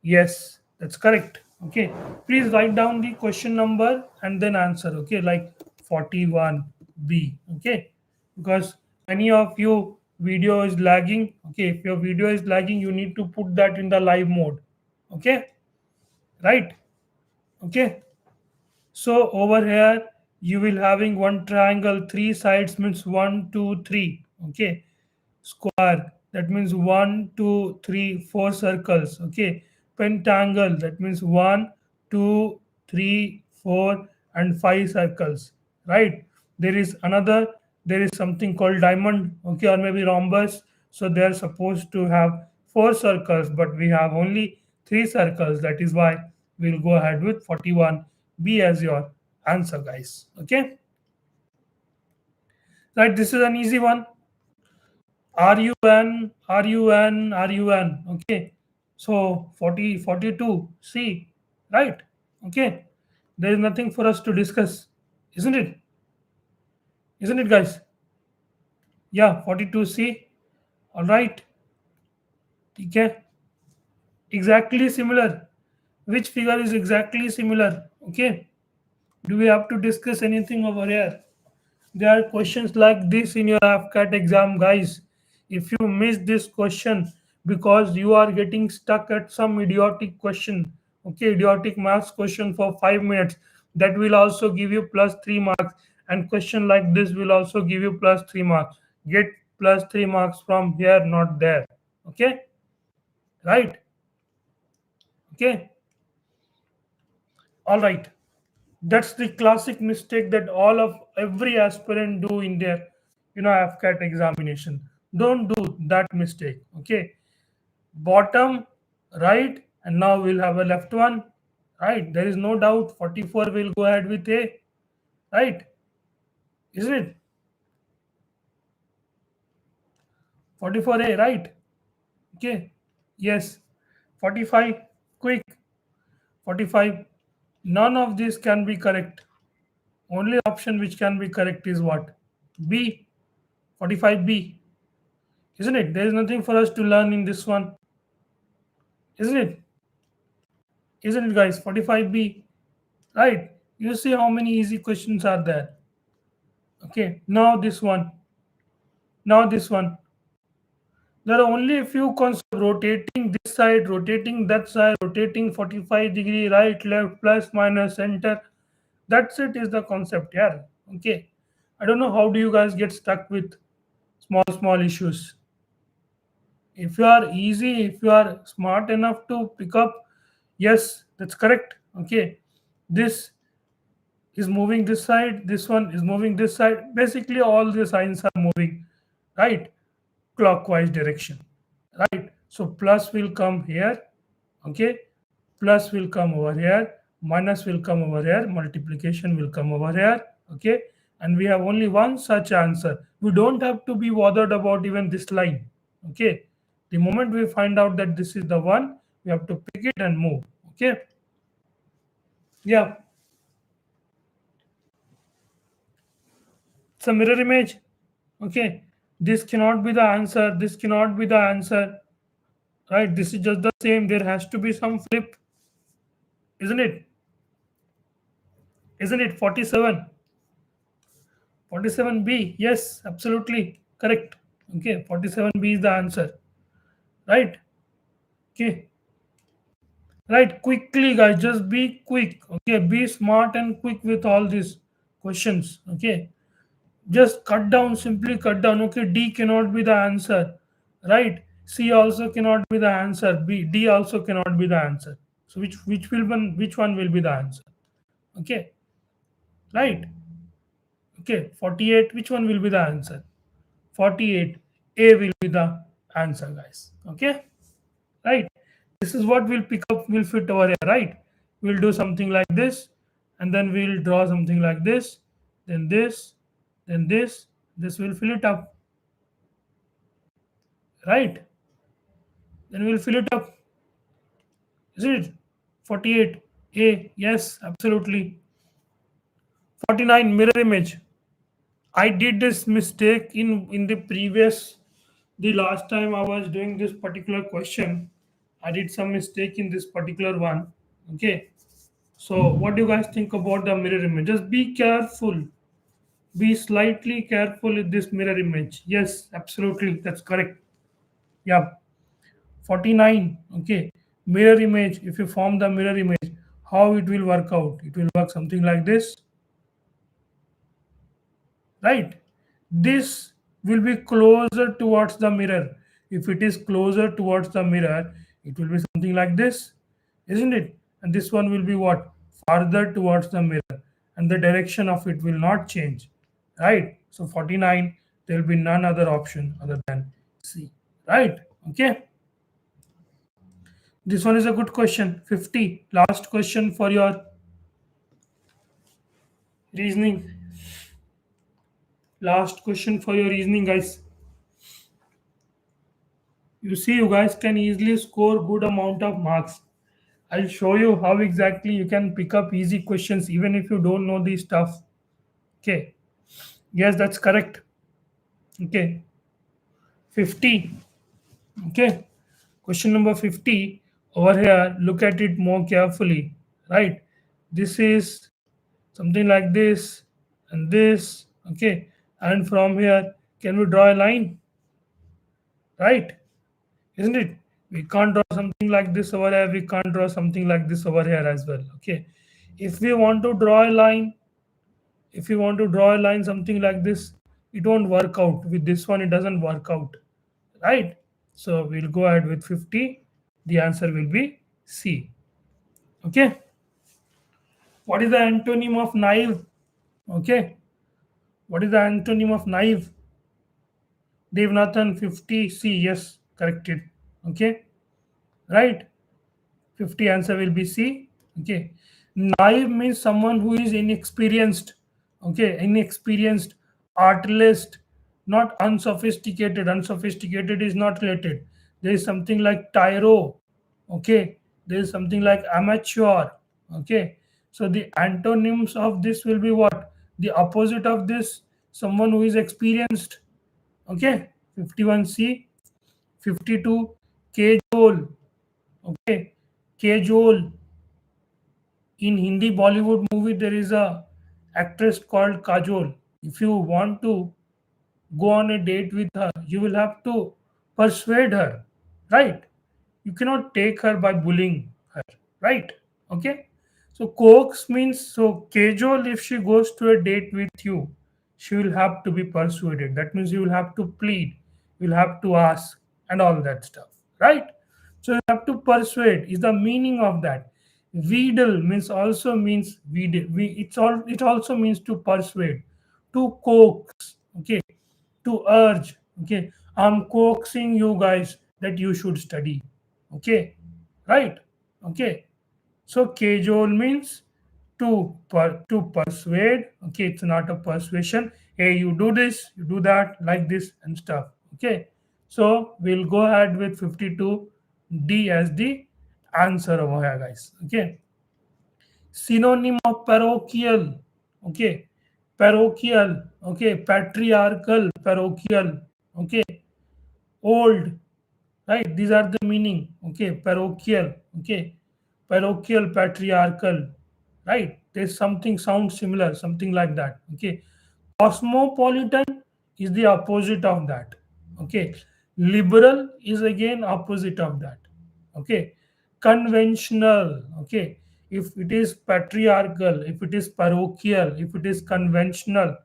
Yes, that's correct. Okay. Please write down the question number and then answer. Okay. Like 41B. Okay. Because many of you video is lagging. Okay. If your video is lagging, you need to put that in the live mode. Okay. Right. Okay. So over here you will having one triangle, three sides means one, two, three. Okay. Square, that means one, two, three, four circles. Okay. Pentacle, that means one, two, three, four, and five circles. Right. There is another. There is something called diamond. Okay, or maybe rhombus. So they are supposed to have four circles, but we have only three circles. That is why we'll go ahead with 41 B as your answer, guys. Okay. Right. This is an easy one. RUN. Okay. So 40, 42. C. Right. Okay. There is nothing for us to discuss. Isn't it? Isn't it, guys? Yeah, 42C. All right. Okay. Exactly similar. Which figure is exactly similar? Okay. Do we have to discuss anything over here? There are questions like this in your AFCAT exam, guys. If you miss this question because you are getting stuck at some idiotic question, okay, idiotic maths question for 5 minutes, that will also give you plus 3 marks. And question like this will also give you plus 3 marks. Get plus 3 marks from here, not there. Okay, right? Okay, all right. That's the classic mistake that all of every aspirant do in their AFCAT examination. Don't do that mistake. Okay, bottom right, and now we'll have a left one. Right, there is no doubt 44 will go ahead with A. Right, isn't it? 44A, right? Okay, yes. 45, quick. 45, none of this can be correct. Only option which can be correct is what? B. 45B. Isn't it? There is nothing for us to learn in this one. Isn't it? Isn't it, guys? 45B. Right. You see how many easy questions are there. Okay. Now this one. Now this one. There are only a few concepts: rotating this side, rotating that side, rotating 45-degree, right, left, plus, minus, center. That's it, is the concept. Yeah. Okay. I don't know how do you guys get stuck with small issues. If you are easy, if you are smart enough to pick up, yes, that's correct. Okay, this is moving this side, this one is moving this side. Basically all the signs are moving right clockwise direction. Right, so plus will come here. Okay, plus will come over here, minus will come over here, multiplication will come over here. Okay, and we have only one such answer. We don't have to be bothered about even this line. Okay, the moment we find out that this is the one, we have to pick it and move. Okay, yeah, it's a mirror image. Okay, this cannot be the answer, this cannot be the answer. Right, this is just the same. There has to be some flip, isn't it? Isn't it? 47. 47B, yes, absolutely correct. Okay, 47B is the answer. Right? Okay, right. Quickly, guys, just be quick. Okay, be smart and quick with all these questions. Okay, just cut down, simply cut down. Okay, D cannot be the answer. Right? C also cannot be the answer. D also cannot be the answer. So which one will be the answer? Okay, right? Okay, 48, which one will be the answer? 48, A will be the answer, guys. Okay, right? This is what we'll pick up, will fit over here, right? We'll do something like this, and then we'll draw something like this, then this, then this will fill it up, right? Then we'll fill it up. Is it 48? A, yes, absolutely. 49, mirror image. I did this mistake in the previous, the last time I was doing this particular question. I did some mistake in this particular one. Okay. So what do you guys think about the mirror image? Just be careful. Be slightly careful with this mirror image. Yes, absolutely. That's correct. Yeah. 49. Okay. Mirror image. If you form the mirror image, how it will work out? It will work something like this, right? This will be closer towards the mirror. If it is closer towards the mirror, it will be something like this, isn't it? And this one will be what? Farther towards the mirror, and the direction of it will not change, right? So 49, there will be none other option other than C, right? Okay, this one is a good question. 50, last question for your reasoning. Last question for your reasoning, guys. You see, you guys can easily score good amount of marks. I'll show you how exactly you can pick up easy questions even if you don't know the stuff. Okay. Yes, that's correct. Okay. 50. Okay. Question number 50. Over here, look at it more carefully. Right. This is something like this and this. Okay. And from here, can we draw a line? Right. Isn't it? We can't draw something like this over here. We can't draw something like this over here as well. Okay. If we want to draw a line, if you want to draw a line something like this, it won't work out. With this one, it doesn't work out. Right? So we'll go ahead with 50. The answer will be C. Okay. What is the antonym of naive? Okay. What is the antonym of naive? Devnathan 50 C. Yes, corrected. Okay. Right? 50 answer will be C. Okay. Naive means someone who is inexperienced. Okay. Inexperienced, artless, not unsophisticated. Unsophisticated is not related. There is something like tyro. Okay. There is something like amateur. Okay. So the antonyms of this will be what? The opposite of this, someone who is experienced. Okay. 51C. 52. Casual. Okay. Casual. In Hindi Bollywood movie, there is a actress called Kajol. If you want to go on a date with her, you will have to persuade her, right? You cannot take her by bullying her, right? Okay. So coax means, so casual, if she goes to a date with you, she will have to be persuaded. That means you will have to plead, you will have to ask, and all that stuff, right? So you have to persuade is the meaning of that. Wheedle means also means it also means to persuade, to coax, okay, to urge, okay. I'm coaxing you guys that you should study, okay, right, okay. So cajole means to persuade. Okay, it's not a persuasion. Hey, you do this, you do that, like this and stuff. Okay. So we'll go ahead with 52 D as the answer over here, guys. Okay. Synonym of parochial. Okay. Parochial. Okay. Patriarchal. Parochial. Okay. Old, right? These are the meaning. Okay. Parochial. Okay. Parochial, patriarchal, right? There's something sounds similar, something like that. Okay. Cosmopolitan is the opposite of that. Okay. Liberal is again opposite of that. Okay. Conventional. Okay. If it is patriarchal, if it is parochial, if it is conventional,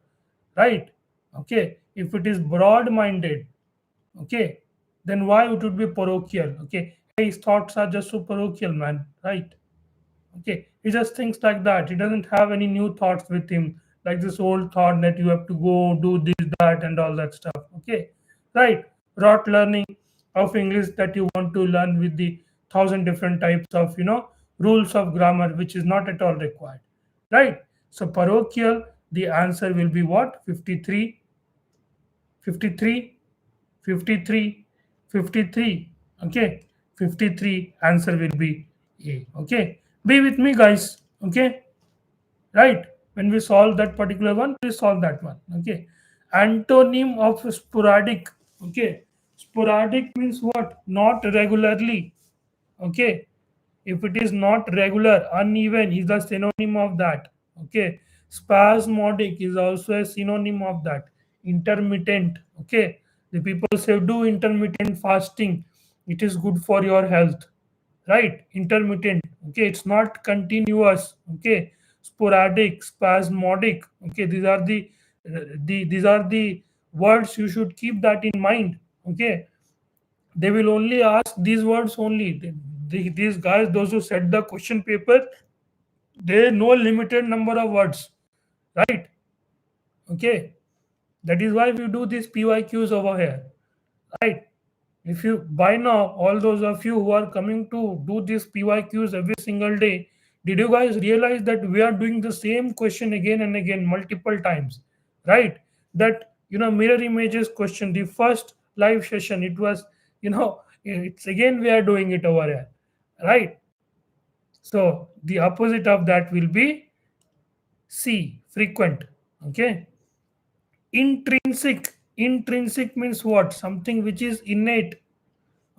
right? Okay. If it is broad minded, okay, then why it would be parochial? Okay, his thoughts are just so parochial, man, right? Okay, he just thinks like that. He doesn't have any new thoughts with him, like this old thought that you have to go do this, that, and all that stuff. Okay, right? Rote learning of English that you want to learn with the thousand different types of rules of grammar, which is not at all required, right? So parochial, the answer will be what? 53, 53, 53, 53. Okay, 53 answer will be A. Okay, be with me, guys. Okay, right? When we solve that particular one, we solve that one. Okay, antonym of sporadic. Okay, sporadic means what? Not regularly. Okay, if it is not regular, uneven is the synonym of that. Okay, spasmodic is also a synonym of that. Intermittent. Okay, the people say do intermittent fasting, it is good for your health, right? Intermittent. Okay, it's not continuous. Okay, sporadic, spasmodic. Okay, these are the words, you should keep that in mind. Okay, they will only ask these words only. These guys, those who set the question paper, they know limited number of words, right? Okay, that is why we do these PYQs over here, right? If you by now, all those of you who are coming to do these PYQs every single day, did you guys realize that we are doing the same question again and again multiple times, right? That, mirror images question, the first live session, it was, it's again we are doing it over here, right? So the opposite of that will be C, frequent. Okay. Intrinsic means what? Something which is innate.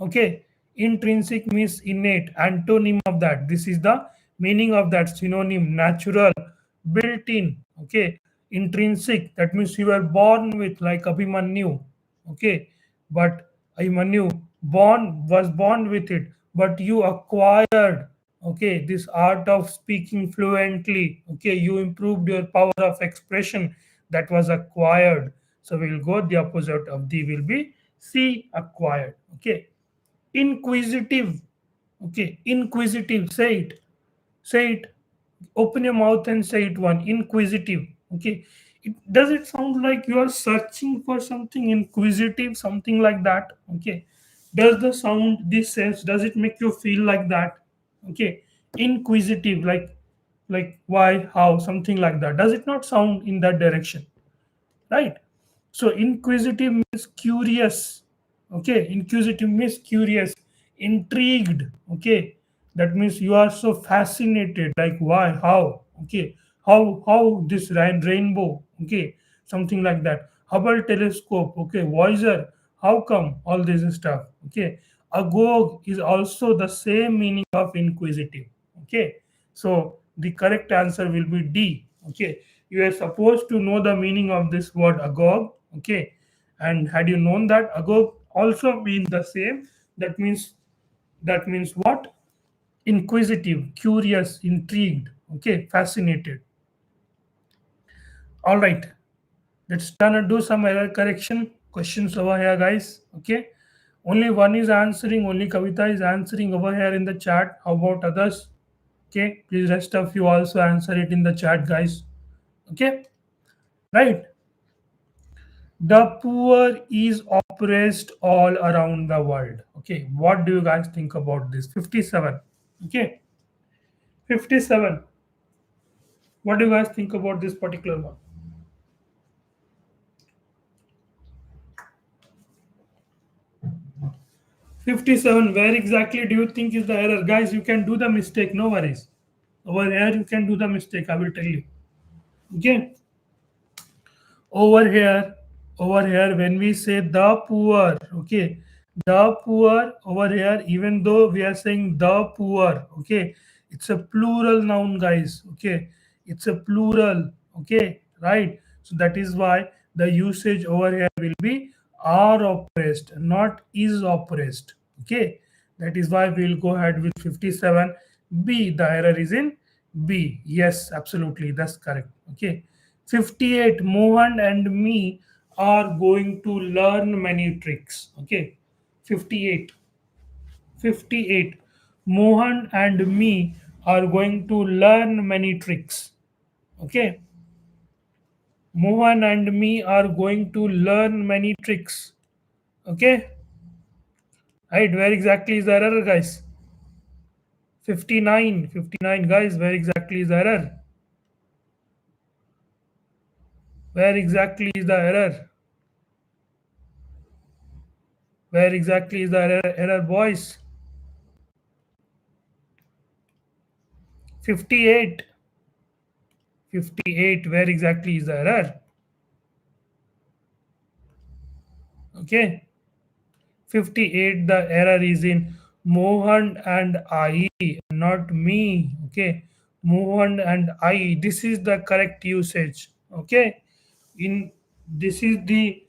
Okay, intrinsic means innate. Antonym of that, this is the meaning of that synonym: natural, built in. Okay, intrinsic, that means you were born with, like Abhimanyu. Okay, but Abhimanyu was born with it, but you acquired, okay, this art of speaking fluently. Okay, you improved your power of expression, that was acquired. So we'll go, the opposite of the will be C, acquired. Okay, inquisitive. Okay, inquisitive, say it, open your mouth and say it, one, inquisitive. Okay, does it sound like you are searching for something? Inquisitive, something like that. Okay, does the sound, this sense, does it make you feel like that? Okay, inquisitive, like why, how, something like that. Does it not sound in that direction, right? So inquisitive means curious. Okay, inquisitive means curious, intrigued. Okay, that means you are so fascinated, like why, how. Okay, how this rainbow. Okay, something like that. Hubble telescope. Okay, Voyager, how come, all this stuff. Okay, agog is also the same meaning of inquisitive. Okay, so the correct answer will be D. Okay, you are supposed to know the meaning of this word agog. Okay, and had you known that agog also means the same, that means what? Inquisitive, curious, intrigued. Okay, fascinated. All right, let's turn and do some error correction questions over here, guys. Okay, only one is answering, only Kavita is answering over here in the chat. How about others? Okay, please, rest of you also answer it in the chat, guys. Okay, right. The poor is oppressed all around the world. Okay, what do you guys think about this? 57. Okay, 57. What do you guys think about this particular one? 57. Where exactly do you think is the error? Guys, you can do the mistake, no worries. Over here, you can do the mistake, I will tell you. Okay, over here, when we say the poor. Okay, the poor over here, even though we are saying the poor, okay, it's a plural noun, guys. Okay, it's a plural. Okay, right? So that is why the usage over here will be are oppressed, not is oppressed. Okay, that is why we'll go ahead with 57. B, the error is in B. Yes, absolutely, that's correct. Okay, 58. Mohan and me are going to learn many tricks. Okay, 58. 58. Mohan and me are going to learn many tricks. Okay, Mohan and me are going to learn many tricks. Okay, right, where exactly is the error, guys? 59. 59, guys, where exactly is the error? Where exactly is the error? Where exactly is the error, boys? 58. 58. Where exactly is the error? Okay. 58, the error is in Mohan and I, not me. Okay. Mohan and I. This is the correct usage. Okay. In this is the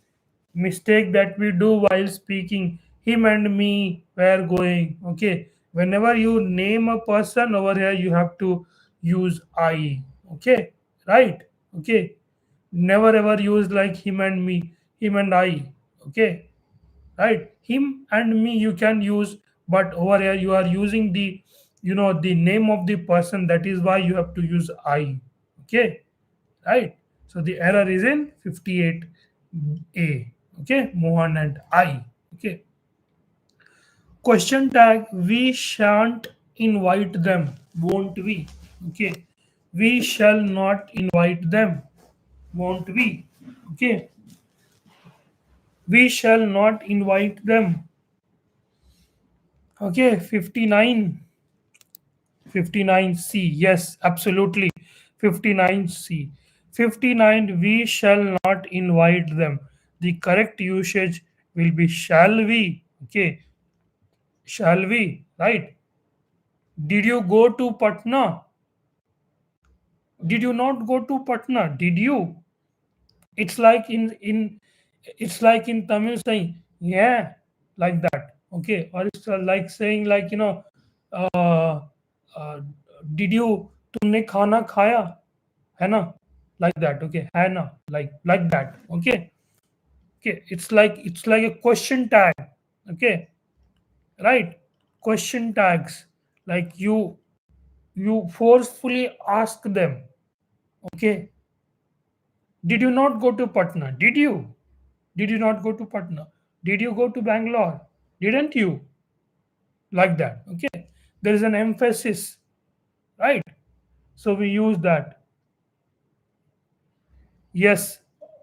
mistake that we do while speaking. Him and me were going. Okay. Whenever you name a person over here, you have to use I. Okay. Right. Okay. Never ever use like him and me, him and I. Okay, right, him and me you can use, but over here you are using the, the name of the person, that is why you have to use I. Okay, right. So the error is in 58a. Okay, Mohan and I. Okay, question tag, we shan't invite them, won't we? Okay, we shall not invite them, won't we? Okay, we shall not invite them. Okay, 59. 59C. Yes, absolutely. 59C. 59, we shall not invite them. The correct usage will be shall we. Okay, shall we, right? Did you go to Patna? Did you not go to Patna? Did you? It's like in it's like in Tamil saying yeah, like that. Okay, or it's like saying like uh, uh, did you, तुमने खाना खाया है ना, like that. Okay, है ना, like that. Okay, okay, it's like a question tag. Okay, right, question tags, like you forcefully ask them. Okay, did you not go to Patna? Did you not go to Patna? Did you go to Bangalore? Didn't you? Like that. Okay. There is an emphasis, right? So we use that. Yes.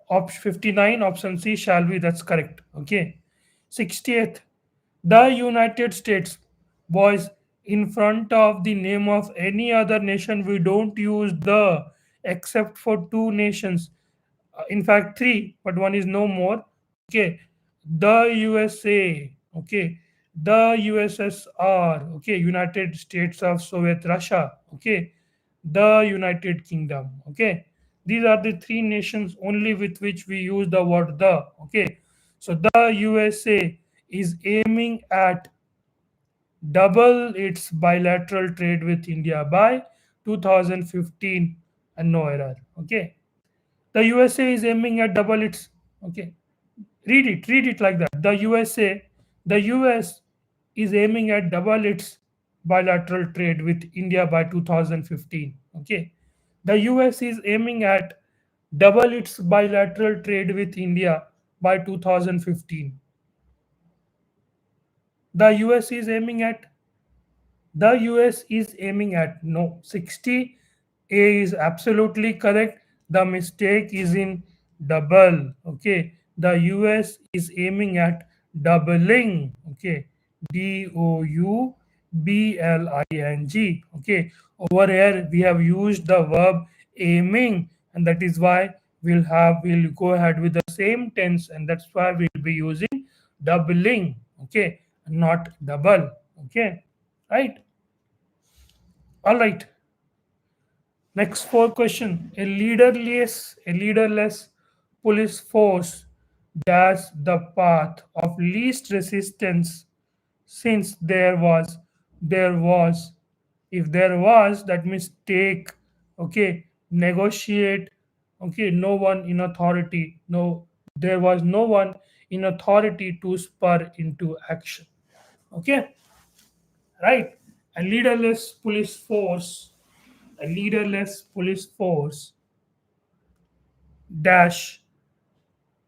59, option C shall be. That's correct. Okay. 60th. The United States. Boys, in front of the name of any other nation, we don't use the, except for two nations. In fact, three, but one is no more. Okay, the USA. Okay, the USSR. Okay, United States of Soviet Russia. Okay, the United Kingdom. Okay, these are the three nations only with which we use the word the. Okay, so the USA is aiming at double its bilateral trade with India by 2015, and no error. Okay, the USA is aiming at double its. Okay, read it like that. The US is aiming at double its bilateral trade with India by 2015. Okay, the US is aiming at double its bilateral trade with India by 2015. The US is aiming at The US is aiming at, no, 60. A is absolutely correct. The mistake is in double. Okay. The US is aiming at doubling. Okay. DOUBLING. Okay. Over here we have used the verb aiming, and that is why we'll go ahead with the same tense, and that's why we'll be using doubling. Okay. Not double. Okay, right. All right, next four question. A leaderless police force dash the path of least resistance, since there was if there was, that means take. Okay, negotiate. Okay, no one in authority, no, there was no one in authority to spur into action. Okay, right. A leaderless police force dash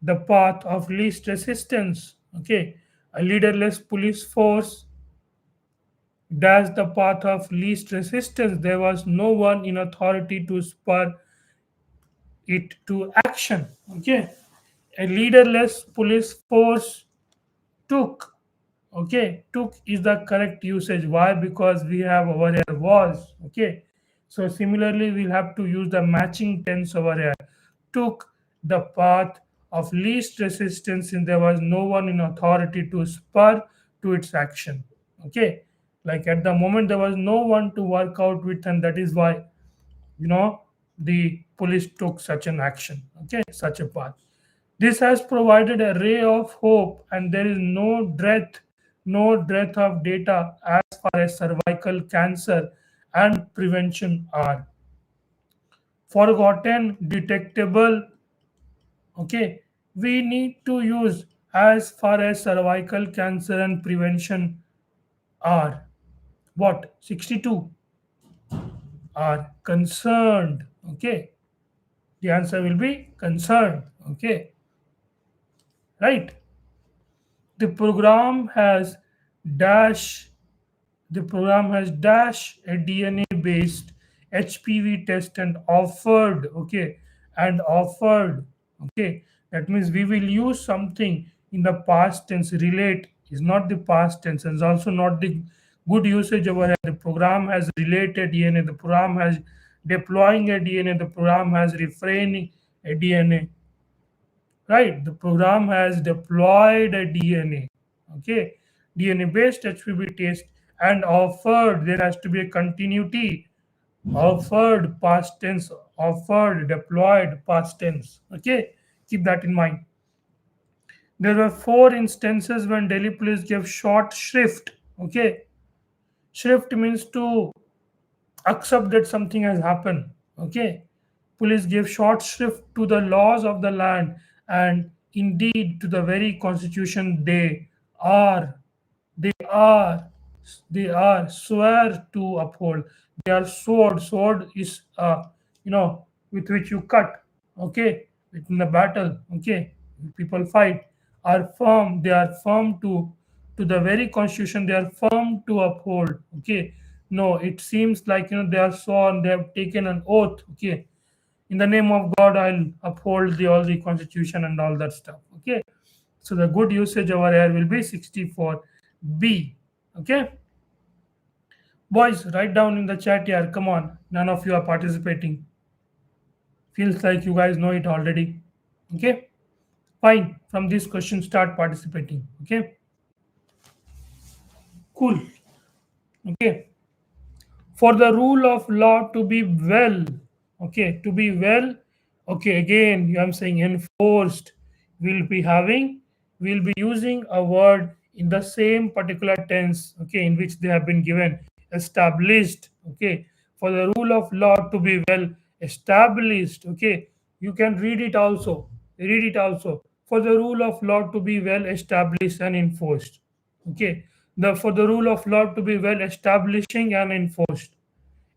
the path of least resistance. Okay, a leaderless police force dash the path of least resistance. There was no one in authority to spur it to action. Okay, a leaderless police force took. Okay, took is the correct usage. Why? Because we have over here was. Okay, So similarly, we'll have to use the matching tense over here. Took the path of least resistance since there was no one in authority to spur to its action. Okay, like at the moment there was no one to work out with, and that is why the police took such an action. Okay, such a path. This has provided a ray of hope, and there is no dearth of data as far as cervical cancer and prevention are forgotten, detectable. Okay, we need to use as far as cervical cancer and prevention are what 62 are concerned. Okay, the answer will be concerned. Okay, right. The program has dash The program has a DNA based HPV test and offered, okay, okay. That means we will use something in the past tense. Relate is not the past tense, and is also not the good usage over here. The program has related DNA. The program has deploying a DNA. The program has refraining a DNA. Right, the program has deployed a DNA. Okay, DNA based HPV test and offered. There has to be a continuity. Offered past tense, offered deployed past tense. Okay, keep that in mind. There were four instances when Delhi police gave short shrift. Okay, shrift means to accept that something has happened. Okay, police gave short shrift to the laws of the land and indeed to the very constitution are they are they are swear to uphold. They are sword is with which you cut. Okay, in the battle. Okay, people fight are firm. They are firm to the very constitution. They are firm to uphold. Okay, no, it seems like they are sworn. They have taken an oath. Okay, in the name of God, I'll uphold the all the constitution and all that stuff. Okay, so the good usage over here will be 64B. Okay, boys, write down in the chat here. Come on, none of you are participating. Feels like you guys know it already. Okay, fine. From this question, start participating. Okay, cool. Okay, for the rule of law to be well, okay, to be well, okay, again I'm saying enforced, we'll be having, we'll be using a word in the same particular tense, okay, in which they have been given, established. Okay, for the rule of law to be well established. Okay, you can read it also. For the rule of law to be well established and enforced. Okay, for the rule of law to be well establishing and enforced,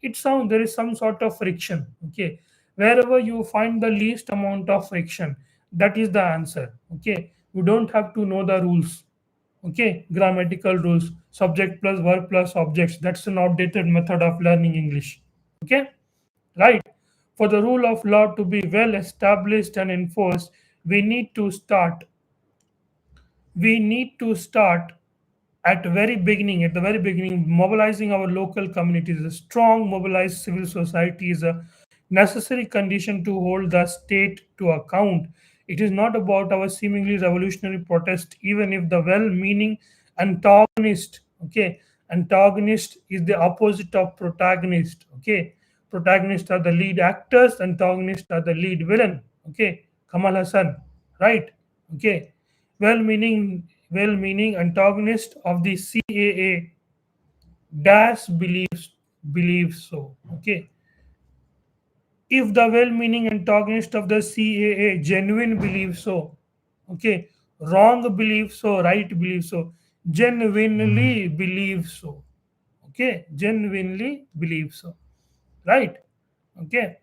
it sounds there is some sort of friction. Okay, wherever you find the least amount of friction, that is the answer. Okay, you don't have to know the rules. Okay, grammatical rules, subject plus verb plus objects, that's an outdated method of learning English. Okay, right. For the rule of law to be well established and enforced, we need to start we need to start at the very beginning, mobilizing our local communities. A strong mobilized civil society is a necessary condition to hold the state to account. It is not about our seemingly revolutionary protest, even if the well-meaning antagonist, okay, antagonist is the opposite of protagonist. Okay, protagonists are the lead actors, antagonists are the lead villain. Okay, Kamal Hassan, right? Okay, well-meaning antagonist of the CAA dash believes so. Okay, if the well-meaning antagonist of the CAA genuine believes so, okay, wrong believes so, right believes so, genuinely believes so. Okay, genuinely believes so, right? Okay,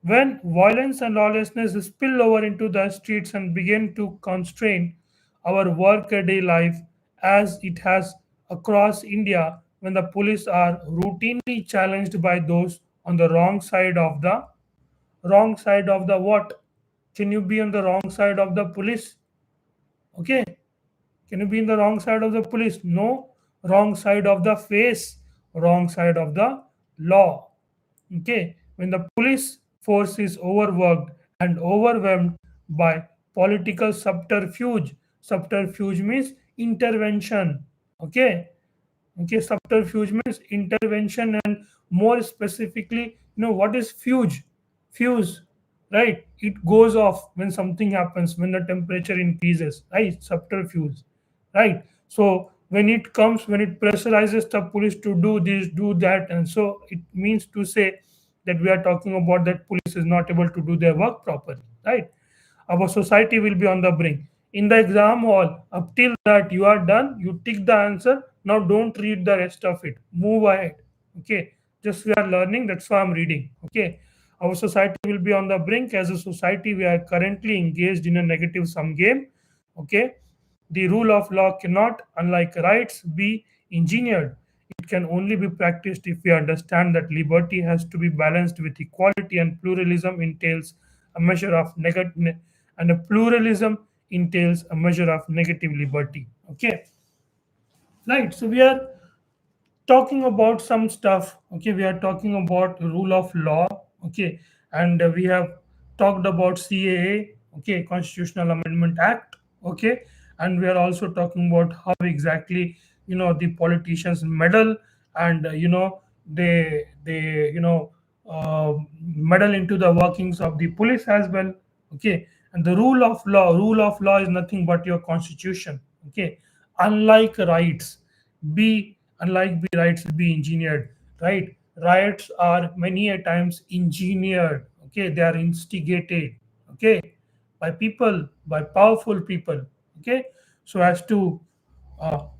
when violence and lawlessness spill over into the streets and begin to constrain our workaday life as it has across India, when the police are routinely challenged by those on the wrong side of the what? Can you be on the wrong side of the police? Okay. Can you be in the wrong side of the police? No. Wrong side of the face, wrong side of the law. Okay, when the police force is overworked and overwhelmed by political subterfuge. Subterfuge means intervention. Okay, okay, subterfuge means intervention, and more specifically, what is fuge? Fuse, right? It goes off when something happens, when the temperature increases, right? Subterfuge, right? So when it pressurizes the police to do this, do that, and so it means to say that we are talking about that police is not able to do their work properly, right? Our society will be on the brink. In the exam hall, up till that you are done, you tick the answer. Now don't read the rest of it. Move ahead. Okay. Just we are learning, that's why I'm reading. Okay. Our society will be on the brink. As a society, we are currently engaged in a negative sum game. Okay. The rule of law cannot, unlike rights, be engineered. It can only be practiced if we understand that liberty has to be balanced with equality, and pluralism entails a measure of negative, and a pluralism entails a measure of negative liberty. Okay, right. So we are talking about some stuff. Okay, we are talking about rule of law. Okay, and we have talked about CAA. Okay, Constitutional Amendment Act. Okay, and we are also talking about how exactly the politicians meddle, and they meddle into the workings of the police as well. Okay, and the rule of law is nothing but your constitution. Okay, unlike rights, be unlike be rights be engineered, right? Riots are many a times engineered. Okay, they are instigated, okay, by people, by powerful people, okay, so as to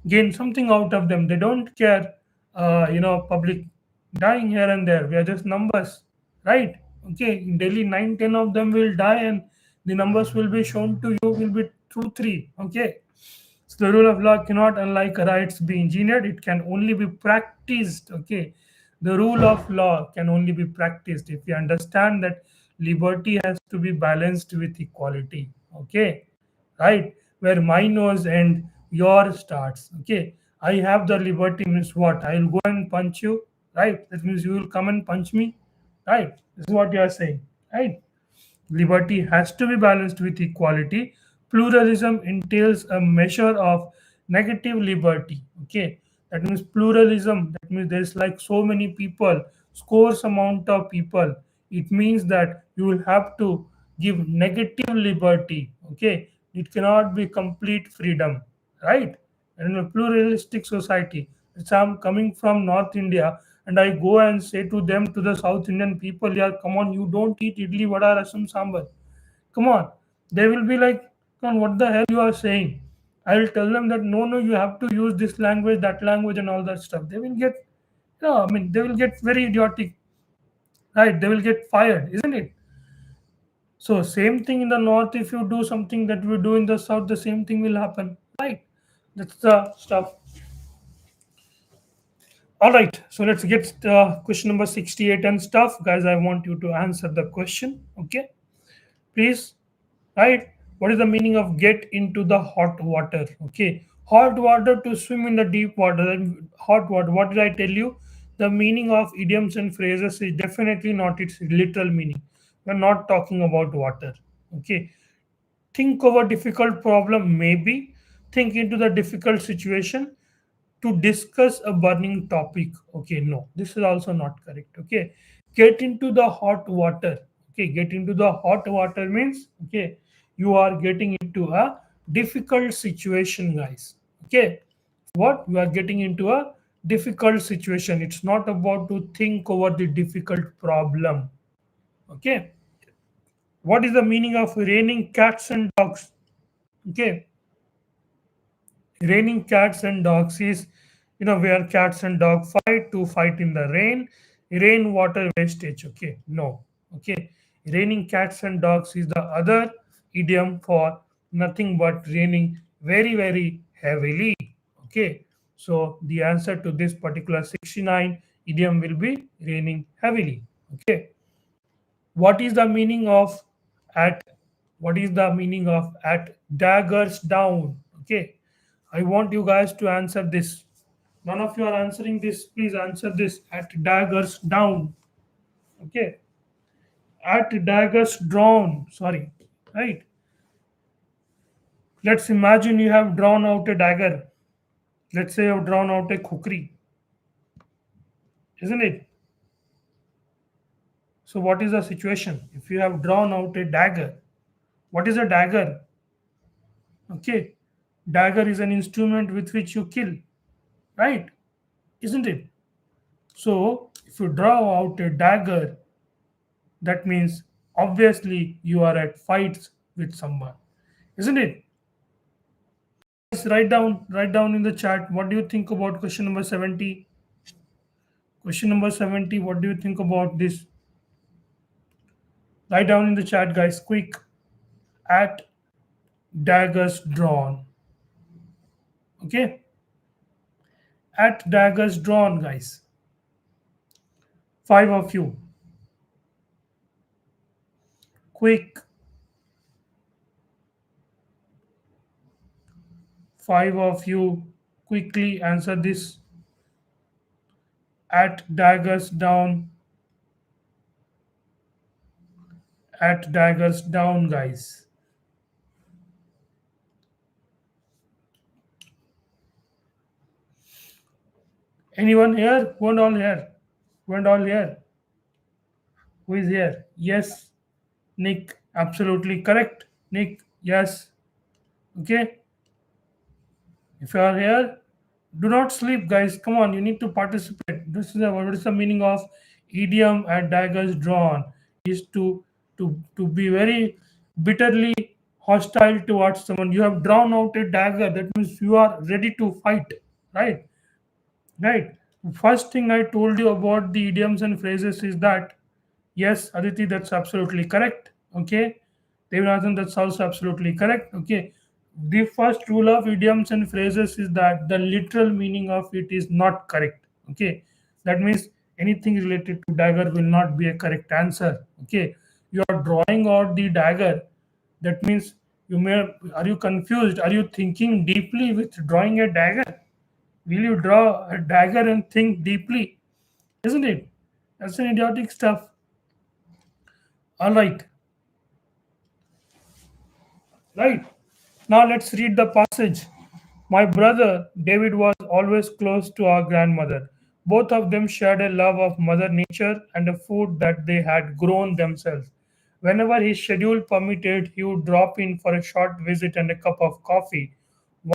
gain something out of them. They don't care, public dying here and there. We are just numbers, right? Okay, in Delhi, 9, 10 of them will die, and the numbers will be shown to you will be 2, 3. Okay, so the rule of law cannot, unlike rights, be engineered. It can only be practiced. Okay, the rule of law can only be practiced if you understand that liberty has to be balanced with equality. Okay, right? Where my nose end, your starts. Okay, I have the liberty means what? I will go and punch you, right? That means you will come and punch me, right? This is what you are saying, right? Liberty has to be balanced with equality. Pluralism entails a measure of negative liberty. Okay, that means pluralism. That means there's like so many people, scores amount of people. It means that you will have to give negative liberty. Okay, it cannot be complete freedom, right? And in a pluralistic society, so I'm coming from North India, and I go and say to them, to the South Indian people, yeah, come on, you don't eat idli, vada, rasam, sambar. Come on. They will be like, come on, what the hell you are saying? I will tell them that no, no, you have to use this language, that language, and all that stuff. They will get, they will get very idiotic, right? They will get fired, isn't it? So same thing in the north. If you do something that we do in the south, the same thing will happen, right? That's the stuff. All right, so let's get question number 68 and stuff. Guys, I want you to answer the question. Okay, please. Right? What is the meaning of get into the hot water? Okay, hot water, to swim in the deep water. And hot water, what did I tell you? The meaning of idioms and phrases is definitely not its literal meaning. We're not talking about water. Okay, think over difficult problem, maybe. Think into the difficult situation, to discuss a burning topic. Okay, no, this is also not correct. Okay, get into the hot water. Okay, get into the hot water means, okay, you are getting into a difficult situation, guys. Okay, what you are getting into a difficult situation. It's not about to think over the difficult problem. Okay, what is the meaning of raining cats and dogs? Okay, raining cats and dogs is, where cats and dog fight, to fight in the rainwater wastage. Okay, no. Okay, raining cats and dogs is the other idiom for nothing but raining very very heavily. Okay, so the answer to this particular 69 idiom will be raining heavily. Okay, what is the meaning of at what is the meaning of at daggers down? Okay, I want you guys to answer this. None of you are answering this. Please answer this. At daggers down. Okay, at daggers drawn. Sorry, right? Let's imagine you have drawn out a dagger. Let's say you've drawn out a kukri, isn't it? So, what is the situation? If you have drawn out a dagger, what is a dagger? Okay, dagger is an instrument with which you kill, right? Isn't it? So, if you draw out a dagger, that means obviously you are at fights with someone, isn't it? Just write down in the chat. What do you think about question number 70? Question number 70. What do you think about this? Write down in the chat, guys. Quick. At daggers drawn. Okay. At daggers drawn, guys. Five of you. Quick. Five of you. Quickly answer this. At daggers down. At daggers down, guys. Anyone here? Who and all here? Who and all here? Who is here? Yes. Nick. Absolutely correct. Nick. Yes. Okay. If you are here, do not sleep, guys. Come on, you need to participate. This is what is the meaning of idiom at daggers drawn? Is to be very bitterly hostile towards someone. You have drawn out a dagger. That means you are ready to fight, right? Right. First thing I told you about the idioms and phrases is that yes, Aditi, that's absolutely correct. Okay. Devanathan, that's also absolutely correct. Okay. The first rule of idioms and phrases is that the literal meaning of it is not correct. Okay. That means anything related to dagger will not be a correct answer. Okay. You are drawing out the dagger. That means you may are you confused? Are you thinking deeply with drawing a dagger? Will you draw a dagger and think deeply? Isn't it? That's an idiotic stuff. All right. Right. Now let's read the passage. My brother David was always close to our grandmother. Both of them shared a love of Mother Nature and a food that they had grown themselves. Whenever his schedule permitted, he would drop in for a short visit and a cup of coffee.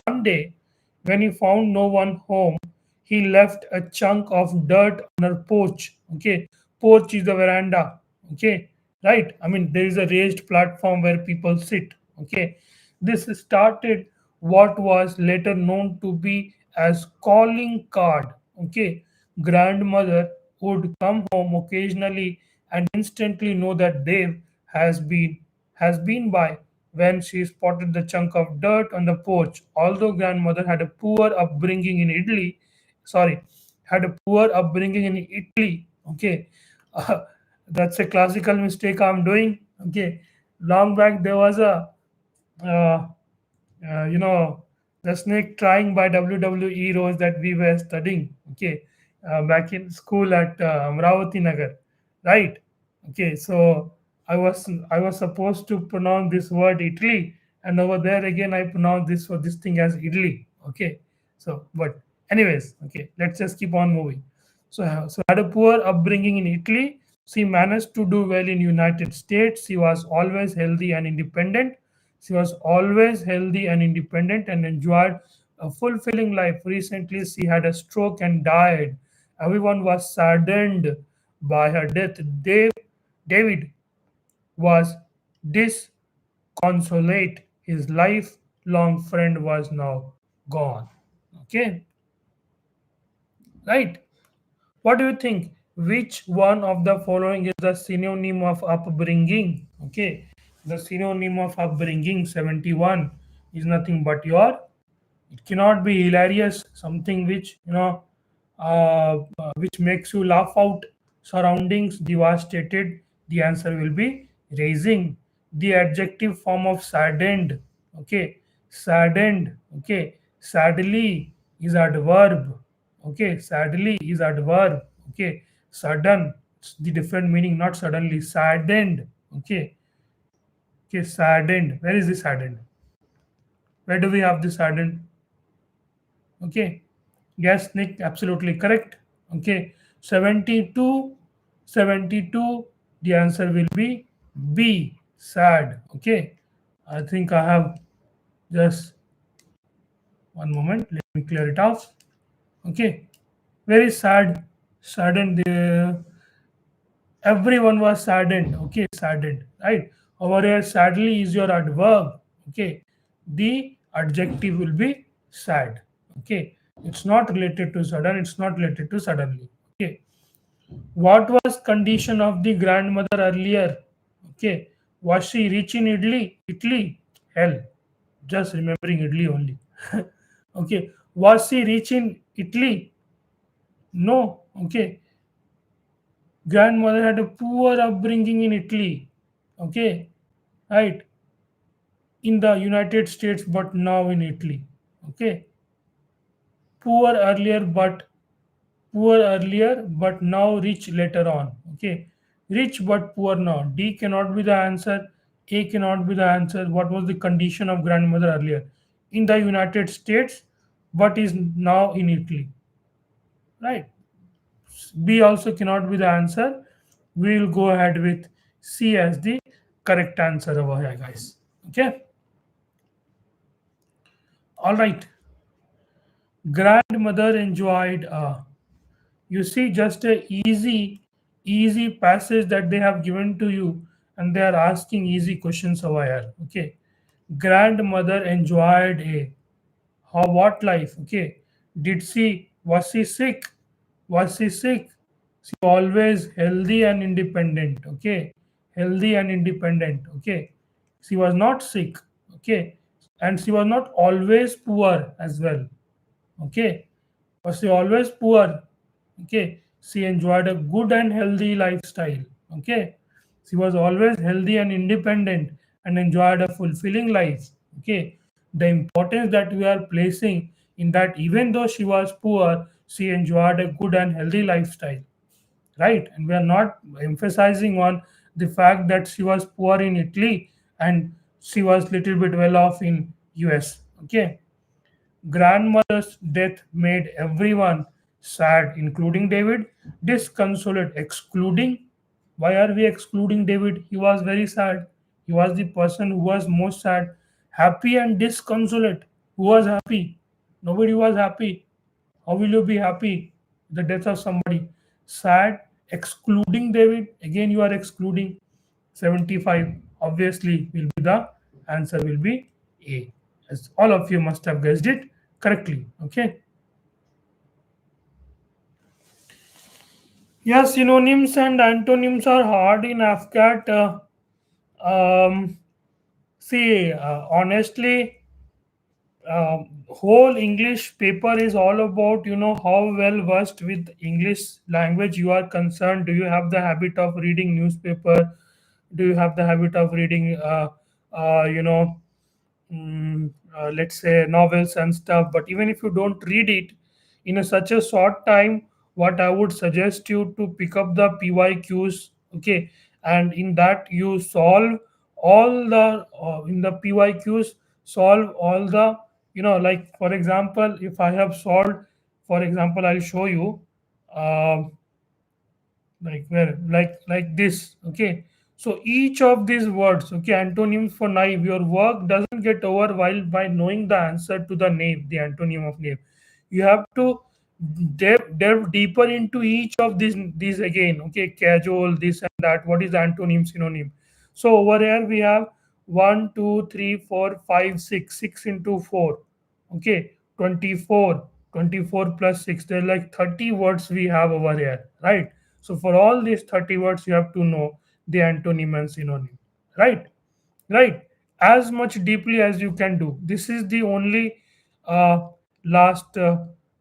One day, when he found no one home, he left a chunk of dirt on her porch. Okay, porch is the veranda. Okay, right? I mean, there is a raised platform where people sit. Okay, this started what was later known to be as calling card. Okay, grandmother would come home occasionally and instantly know that Dave has been by when she spotted the chunk of dirt on the porch. Although grandmother had a poor upbringing in Italy, sorry, had a poor upbringing in Italy. Okay, that's a classical mistake I'm doing. Okay, long back there was a uh, you know, the snake trying by WWE roles that we were studying, okay, back in school at Amravati Nagar, right? Okay, so I was supposed to pronounce this word Italy, and over there again I pronounce this thing as Italy. Okay, so but anyways, okay, let's just keep on moving. So had a poor upbringing in Italy. She managed to do well in United States. She was always healthy and independent. She was always healthy and independent and enjoyed a fulfilling life. Recently, she had a stroke and died. Everyone was saddened by her death. David was disconsolate. His lifelong friend was now gone. Okay, right? What do you think? Which one of the following is the synonym of upbringing? Okay, the synonym of upbringing 71 is nothing but your. It cannot be hilarious, something which which makes you laugh out. Surroundings devastated. The answer will be raising. The adjective form of saddened. Okay, saddened. Okay, sadly is adverb. Okay, sadly is adverb. Okay, sudden. It's the different meaning, not suddenly. Saddened. Okay. Okay, saddened. Where is the saddened? Where do we have the saddened? Okay. Yes, Nick, absolutely correct. Okay. 72, 72. The answer will be B. Sad. Okay. I think I have just one moment. Let me clear it off. Okay. Very sad. Saddened. Everyone was saddened. Okay, saddened. Right. Over here, sadly is your adverb. Okay. The adjective will be sad. Okay. It's not related to sudden. It's not related to suddenly. Okay. What was condition of the grandmother earlier? Okay. Was she rich in Italy? Italy? Hell. Just remembering Italy only. Okay. Was she rich in Italy? No. Okay. Grandmother had a poor upbringing in Italy. Okay. Right. In the United States, but now in Italy. Okay. Poor earlier, but poor earlier, but now rich later on. Okay. Rich but poor now. D cannot be the answer. A cannot be the answer. What was the condition of grandmother earlier? In the United States, but is now in Italy. Right. B also cannot be the answer. We will go ahead with C as the correct answer over here, guys. Okay. All right. Grandmother enjoyed. You see, just a easy passage that they have given to you, and they are asking easy questions over here. Okay. Grandmother enjoyed a how what life? Okay. Did she was she sick? Was she sick? She always healthy and independent. Okay. Healthy and independent. Okay. She was not sick. Okay. And she was not always poor as well. Okay. Was she always poor? Okay. She enjoyed a good and healthy lifestyle. Okay. She was always healthy and independent and enjoyed a fulfilling life. Okay. The importance that we are placing in that, even though she was poor, she enjoyed a good and healthy lifestyle. Right. And we are not emphasizing on the fact that she was poor in Italy and she was little bit well off in US. Okay. Grandmother's death made everyone sad, including David, disconsolate, excluding. Why are we excluding David? He was very sad. He was the person who was most sad. Happy and disconsolate. Who was happy? Nobody was happy. How will you be happy? The death of somebody. Sad, excluding David. Again, you are excluding 75. Obviously, will be the answer will be A. As all of you must have guessed it correctly. Okay. Yeah, synonyms and antonyms are hard in AFCAT. See, honestly, whole English paper is all about how well versed with English language you are concerned. Do you have the habit of reading newspaper? Do you have the habit of reading uh, you know let's say novels and stuff? But even if you don't read it in such a short time, what I would suggest you to pick up the PYQs. Okay. And in that you solve all the in the PYQs, solve all the like for example, if I have solved, for example, I'll show you. um like where like this. Okay. So each of these words, okay, antonyms for knife, your work doesn't get over while by knowing the answer to the name, the antonym of name. You have to delve deeper into each of these again. Okay, casual, this and that. What is the antonym, synonym? So over here we have 1 2 3 4 5 6 into 4. Okay, 24. 24 plus 6, there are like 30 words we have over here, right? So for all these 30 words, you have to know the antonym and synonym, right? Right. As much deeply as you can do. This is the only uh, last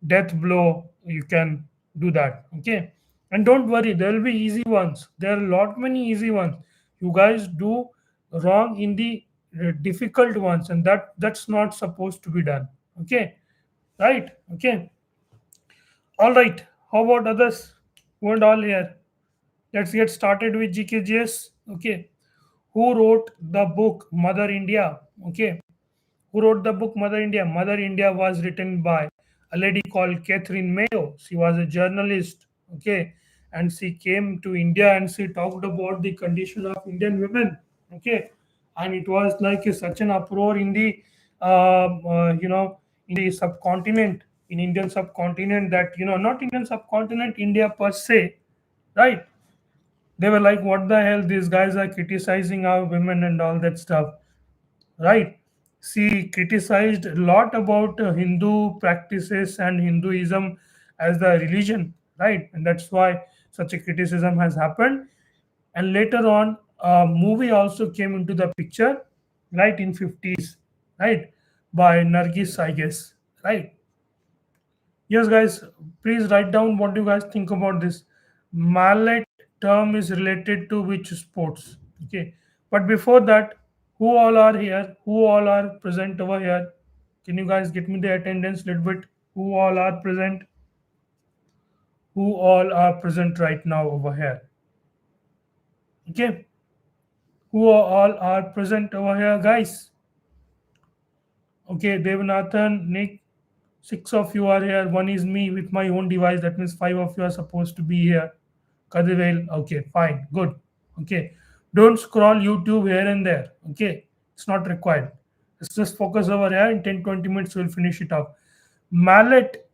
death blow you can do that. Okay. And don't worry, there will be easy ones. There are a lot many easy ones. You guys do wrong in the difficult ones, and that's not supposed to be done. Okay. Right. Okay. All right. How about others? Who and all here? Let's get started with GKGS. Okay. Who wrote the book Mother India? Okay. Who wrote the book Mother India? Mother India was written by a lady called Catherine Mayo. She was a journalist, okay, and she came to India and she talked about the condition of Indian women, okay, and it was like such an uproar in the, in the subcontinent, in Indian subcontinent that not Indian subcontinent, India per se, right? They were like, what the hell? These guys are criticizing our women and all that stuff, right? She criticized a lot about Hindu practices and Hinduism as the religion, right? And that's why such a criticism has happened. And later on, a movie also came into the picture, right, in 50s, right, by Nargis, I guess, right? Yes, guys, please write down what you guys think about this. Mallet term is related to which sports? Okay. But before that, who all are here? Who all are present over here? Can you guys get me the attendance little bit? Who all are present? Who all are present right now over here? Okay. Who all are present over here, guys? Okay, Devanathan, Nick, six of you are here. One is me with my own device. That means five of you are supposed to be here. Kadivel, okay, fine, good. Okay, don't scroll YouTube here and there. Okay, it's not required. Let's just focus over here. In 10-20 minutes, we'll finish it off. Mallet,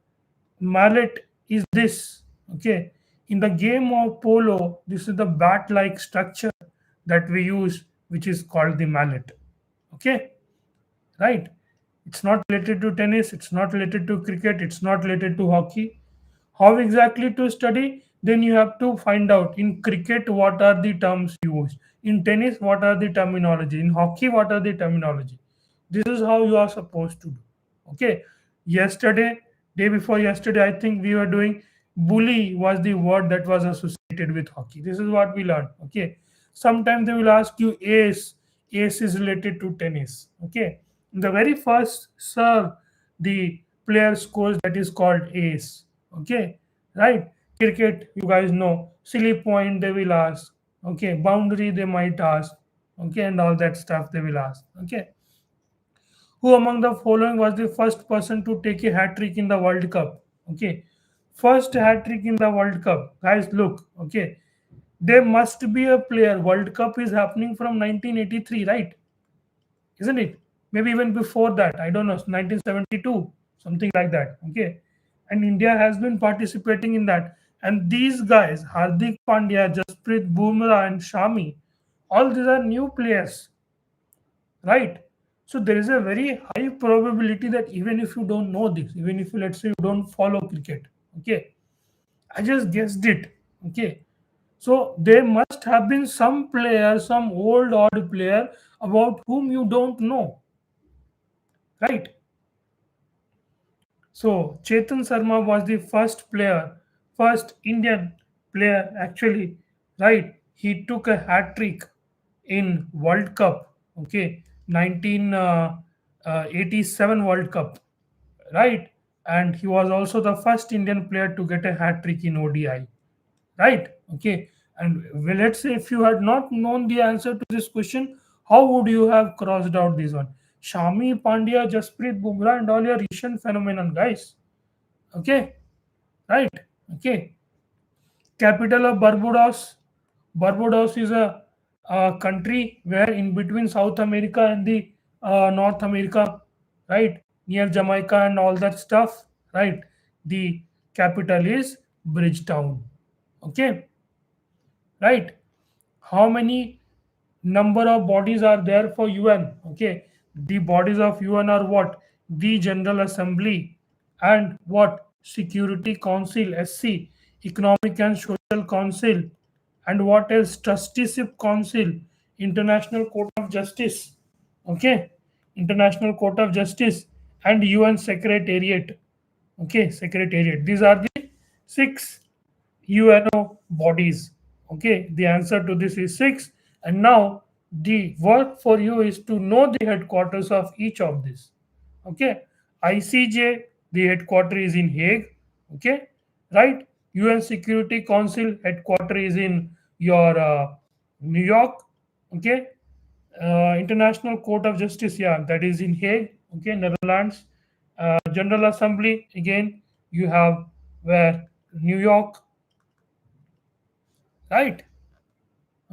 mallet is this. Okay, in the game of polo, this is the bat-like structure that we use, which is called the mallet. Okay, right? It's not related to tennis, it's not related to cricket, it's not related to hockey. How exactly to study? Then you have to find out in cricket what are the terms used, in tennis what are the terminology, in hockey what are the terminology. This is how you are supposed to do. Okay. Yesterday, day before yesterday, I think we were doing bully was the word that was associated with hockey. This is what we learned. Okay. Sometimes they will ask you ace. Ace is related to tennis. Okay. In the very first serve, the player scores, that is called ace. Okay. Right. Cricket, you guys know. Silly point they will ask. Okay. Boundary they might ask. Okay. And all that stuff they will ask. Okay. Who among the following was the first person to take a hat trick in the World Cup? Okay. First hat trick in the World Cup. Guys, look. Okay. There must be a player. World Cup is happening from 1983, right? Isn't it? Maybe even before that. I don't know. 1972, something like that. Okay. And India has been participating in that. And these guys, Hardik Pandya, Jasprit Bumrah, and Shami, all these are new players, right? So there is a very high probability that even if you don't know this, even if let's say you don't follow cricket, okay, I just guessed it, okay. So there must have been some player, some old odd player about whom you don't know, right? So Chetan Sharma was the first player, first Indian player actually, right? He took a hat trick in World Cup, okay, 1987 World Cup, right? And he was also the first Indian player to get a hat trick in ODI, right? Okay. And well, let's say if you had not known the answer to this question, how would you have crossed out this one? Shami Pandya, Jasprit Bumrah, and all your recent phenomenon, guys. Okay, right? Okay. Capital of Barbados. Barbados is a country where in between South America and the North America, right? Near Jamaica and all that stuff, right? The capital is Bridgetown. Okay, right? How many number of bodies are there for UN? Okay, the bodies of UN are what? The General Assembly and what? Security Council, SC, Economic and Social Council, and what else? Trusteeship Council, International Court of Justice. Okay, International Court of Justice, and UN Secretariat. Okay, Secretariat. These are the six UNO bodies. Okay, the answer to this is six. And now the work for you is to know the headquarters of each of these. Okay, ICJ, the headquarters is in Hague. Okay, right? UN Security Council headquarters is in your New York, okay, International Court of Justice, yeah, that is in Hague, okay, Netherlands. General Assembly, again, you have where New York, right?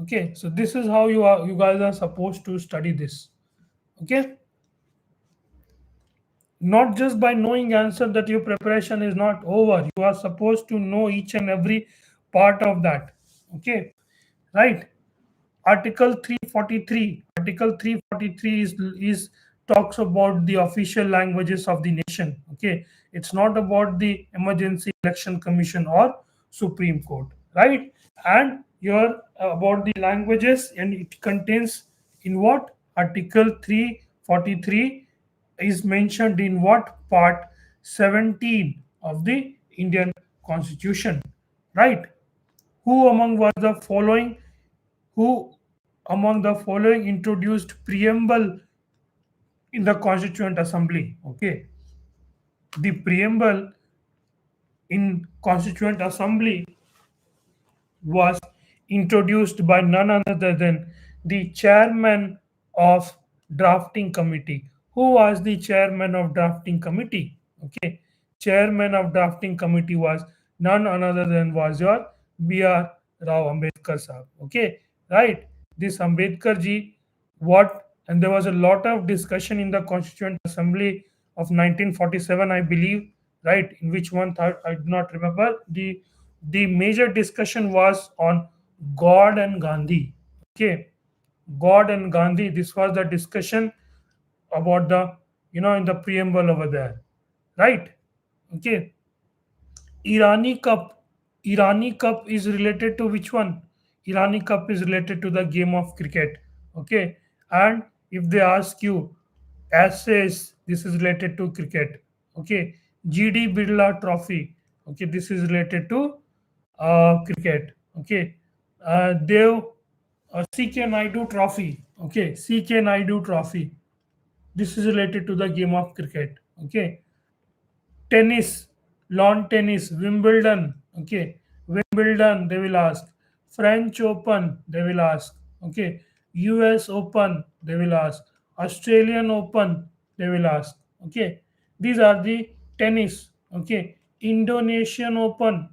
Okay, so this is how you guys are supposed to study this. Okay, not just by knowing answer that your preparation is not over. You are supposed to know each and every part of that. Okay, right? Article 343. Article 343 is talks about the official languages of the nation. Okay, it's not about the Emergency Election Commission or Supreme Court, right? And here about the languages, and it contains in what Article 343 is mentioned in what part 17 of the Indian Constitution, right? Who among was the following who among the following introduced preamble in the Constituent Assembly? Okay, the preamble in Constituent Assembly was introduced by none other than the chairman of drafting committee. Who was the chairman of drafting committee? Okay, chairman of drafting committee was none other than was your B.R. Rao Ambedkar sahab. Okay, right. This Ambedkar ji, what, and there was a lot of discussion in the Constituent Assembly of 1947, I believe, right? In which month I do not remember. The major discussion was on God and Gandhi. Okay, God and Gandhi. This was the discussion about the in the preamble over there, right? Okay, Irani Cup. Irani Cup is related to which one? Irani Cup is related to the game of cricket. Okay, and if they ask you, Ashes, this is related to cricket. Okay, GD Birla Trophy. Okay, this is related to cricket. Okay, Dev CK Naidu Trophy. Okay, CK Naidu Trophy. This is related to the game of cricket. Okay, tennis, lawn tennis, Wimbledon. Okay, Wimbledon. They will ask. French Open. They will ask. Okay, US Open. They will ask. Australian Open. They will ask. Okay, these are the tennis. Okay, Indonesian Open.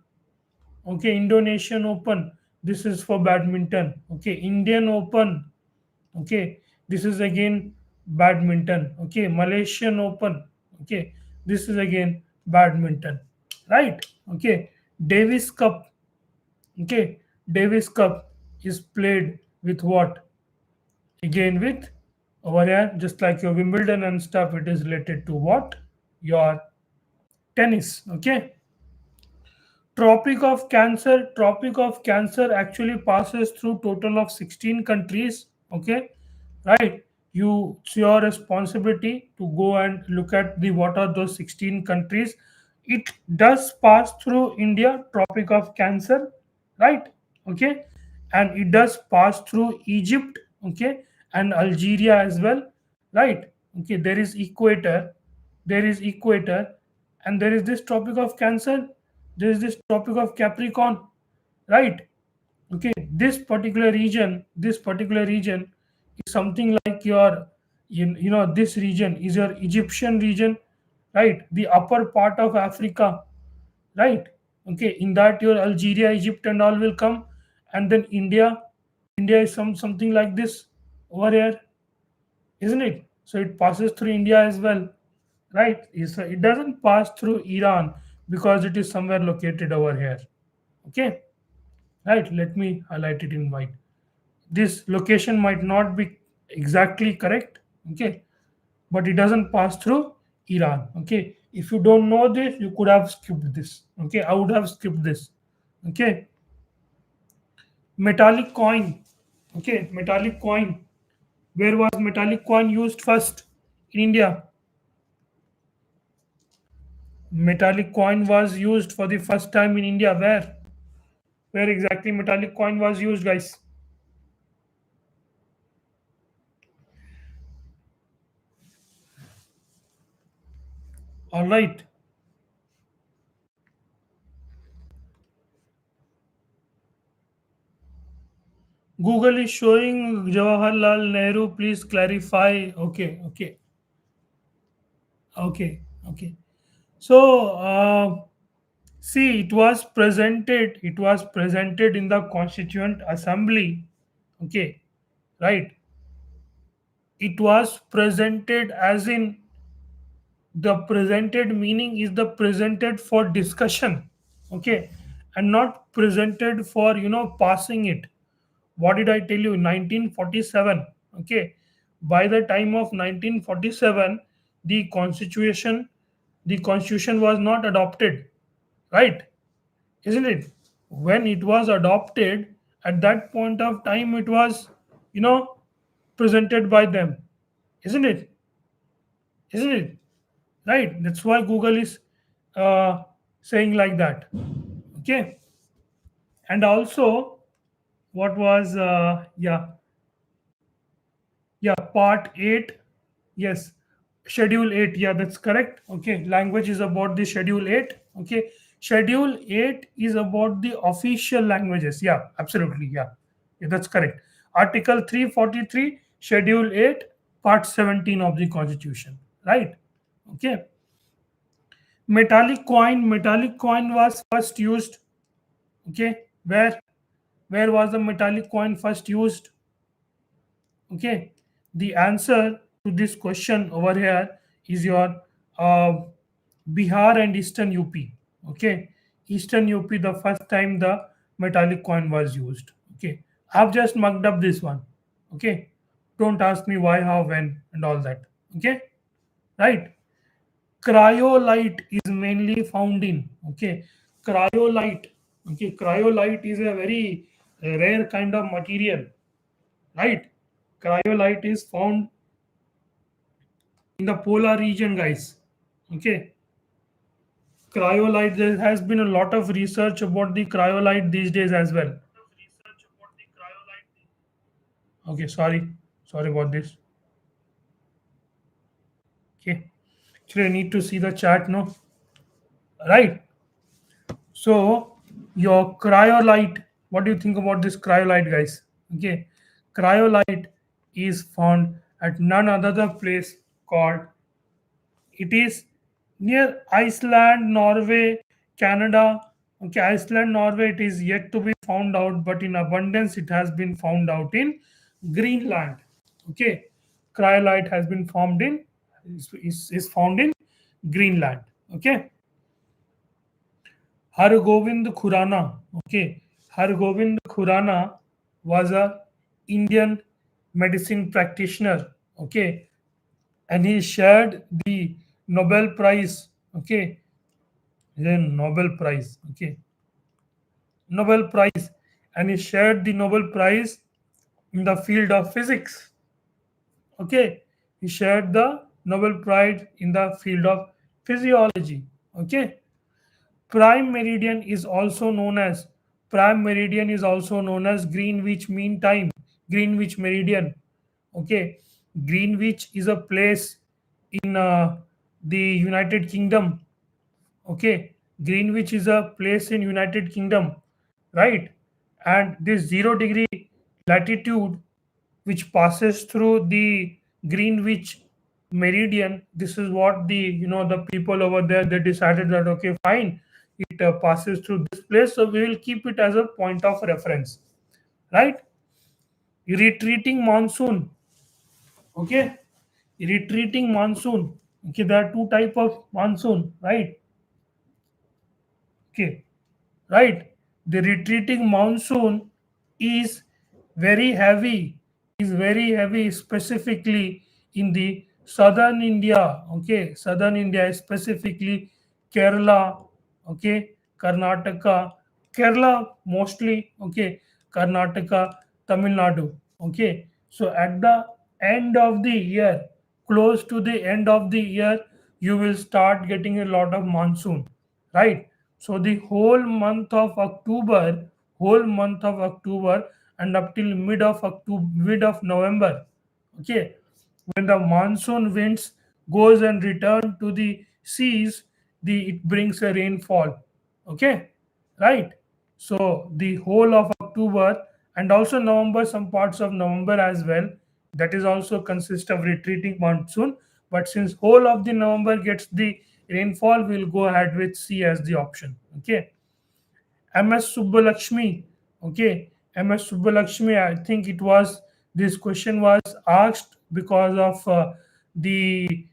Okay, Indonesian Open. This is for badminton. Okay, Indian Open. Okay, this is again badminton. Okay, Malaysian Open. Okay, this is again badminton, right? Okay, Davis Cup. Okay, Davis Cup is played with what? Again with over here, just like your Wimbledon and stuff, it is related to what? Your tennis. Okay, Tropic of Cancer actually passes through total of 16 countries. Okay, right? It's your responsibility to go and look at the what are those 16 countries. It does pass through India, Tropic of Cancer, right? Okay, and it does pass through Egypt, okay, and Algeria as well, right? Okay, there is equator, and there is this Tropic of Cancer, there is this Tropic of Capricorn, right? Okay, this particular region is something like your this region is your Egyptian region, right? The upper part of Africa, right? Okay, in that your Algeria, Egypt and all will come, and then India is something like this over here, isn't it? So it passes through India as well, right? It doesn't pass through Iran because it is somewhere located over here. Okay, right? Let me highlight it in white. This location might not be exactly correct. Okay, but it doesn't pass through Iran. Okay, if you don't know this, you could have skipped this. Okay, I would have skipped this. Okay, metallic coin. Okay, metallic coin. Where was metallic coin used first in India? Metallic coin was used for the first time in India. Where? Where exactly metallic coin was used, guys? All right. Google is showing Jawaharlal Nehru. Please clarify. Okay, okay, okay, okay. So, see, it was presented. It was presented in the Constituent Assembly. Okay, right. It was presented as in the presented meaning is the presented for discussion. Okay, and not presented for passing it. What did I tell you? 1947. Okay, by the time of 1947, the constitution was not adopted, right? Isn't it? When it was adopted, at that point of time, it was you know presented by them, isn't it? Isn't it? Right? That's why Google is uh, saying like that. Okay. And also, what was part 8. Yes, schedule 8. Yeah, that's correct. Okay, language is about the schedule 8. Okay, schedule 8 is about the official languages. Yeah, absolutely. Yeah, yeah, that's correct. Article 343, schedule 8, part 17 of the constitution, right? Okay. Metallic coin was first used. Okay, where was the metallic coin first used? Okay, the answer to this question over here is your uh, Bihar and Eastern UP. Okay, Eastern UP, the first time the metallic coin was used. Okay, I've just mucked up this one. Okay, don't ask me why, how, when, and all that. Okay, right. Cryolite is mainly found in. Okay, cryolite. Okay, cryolite is a very rare kind of material, right? Cryolite is found in the polar region, guys. Okay, cryolite, there has been a lot of research about the cryolite these days as well. Okay, sorry about this. Okay, actually I need to see the chat now, right? So your cryolite, what do you think about this cryolite, guys? Okay, cryolite is found at none other the place called, it is near Iceland, Norway, Canada. Okay, Iceland, Norway, it is yet to be found out, but in abundance it has been found out in Greenland. Okay, cryolite has been formed in is found in Greenland. Okay, Hargobind Khurana. Okay, Hargobind Khurana was a Indian medicine practitioner. Okay, and he shared the Nobel Prize. Okay, then Nobel Prize. Okay, Nobel Prize, and he shared the Nobel Prize in the field of physics. Okay, he shared the Nobel Prize in the field of physiology. Okay, prime meridian is also known as Greenwich Mean Time. Greenwich Meridian. Okay, Greenwich is a place in the United Kingdom. Okay, Greenwich is a place in United Kingdom, right? And this 0 degree latitude which passes through the Greenwich meridian, this is what the people over there, they decided that okay, fine, it passes through this place, so we will keep it as a point of reference, right? Retreating monsoon. Okay, retreating monsoon. Okay, there are two type of monsoon, right? Okay, right. The retreating monsoon is very heavy, specifically in the southern India. Okay, southern India, specifically Kerala. Okay, Karnataka, Kerala mostly. Okay, Karnataka, Tamil Nadu. Okay, so at the end of the year, close to the end of the year, you will start getting a lot of monsoon, right? So the whole month of October and up till mid of November, okay, when the monsoon winds goes and return to the seas, it brings a rainfall. Okay, right. So the whole of October And also November, some parts of November as well, that is also consist of retreating monsoon. But since whole of the November gets the rainfall, we'll go ahead with C as the option. Okay. MS Subbalakshmi. Okay, MS Subbalakshmi. I think it was, this question was asked because of the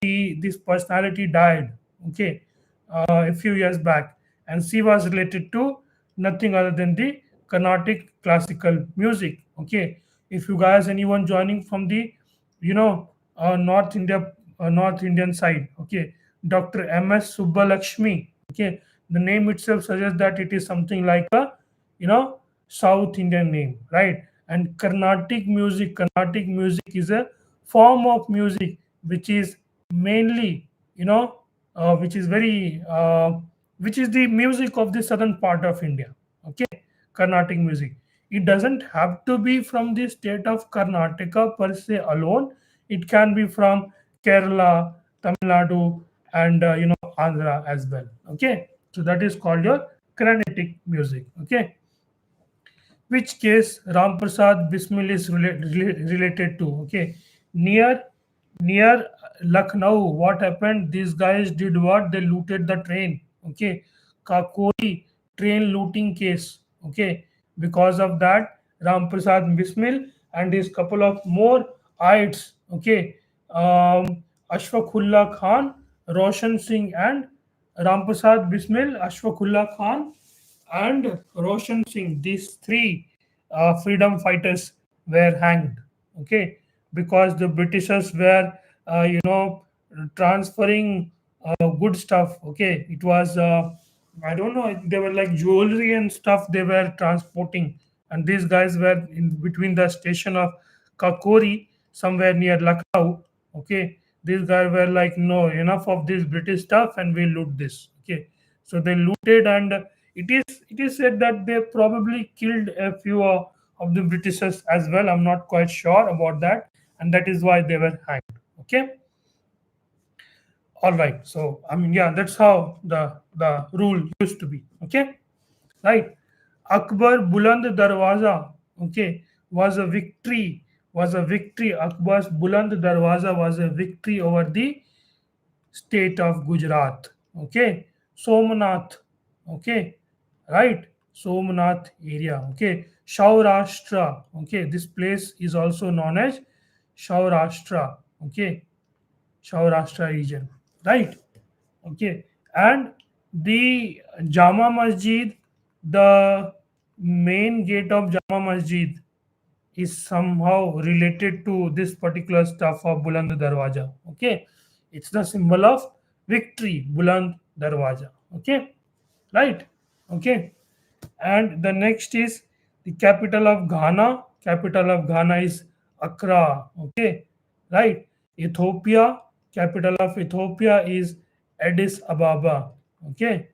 this personality died. Okay, a few years back, and she was related to nothing other than the Carnatic classical music. Okay, if you guys anyone joining from the North India, North Indian side. Okay, Dr. MS Subbalakshmi. Okay, the name itself suggests that it is something like a you know South Indian name, right? And Carnatic music is a form of music which is mainly, which is very which is the music of the southern part of India. Okay, Carnatic music. It doesn't have to be from the state of Karnataka per se alone. It can be from Kerala, Tamil Nadu, and Andhra as well. Okay, so that is called your Carnatic music. Okay, which case Ram Prasad Bismil is related to. Okay, near near Lucknow, what happened? These guys did what? They looted the train. Okay, Kakori train looting case. Okay, because of that, Ram Prasad Bismil and his couple of more aides. Okay, Ashfaqullah Khan, Roshan Singh, and Ram Prasad Bismil, Ashfaqullah Khan, and Roshan Singh. These three freedom fighters were hanged. Okay, because the Britishers were, transferring good stuff. Okay, it was I don't know. They were like jewelry and stuff they were transporting, and these guys were in between the station of Kakori, somewhere near Lucknow. Okay, these guys were like, no, enough of this British stuff, and we loot this. Okay, so they looted, and it is said that they probably killed a few of the Britishers as well. I'm not quite sure about that, and that is why they were hanged. Okay, all right. So I mean, yeah, that's how the rule used to be. Okay, right. Akbar Buland Darwaza. Okay, was a victory. Was a victory. Akbar's Buland Darwaza was a victory over the state of Gujarat. Okay, Somnath. Okay, right, Somnath area. Okay, Shaurashtra. Okay, this place is also known as Shaurashtra. Okay, Shaurashtra region, right? Okay, and the Jama Masjid, the main gate of Jama Masjid is somehow related to this particular stuff of Buland Darwaja. Okay, it's the symbol of victory, Buland Darwaja. Okay, right? Okay, and the next is the capital of Ghana. Capital of Ghana is Accra. Okay, right? Ethiopia. Capital of Ethiopia is Addis Ababa. Okay,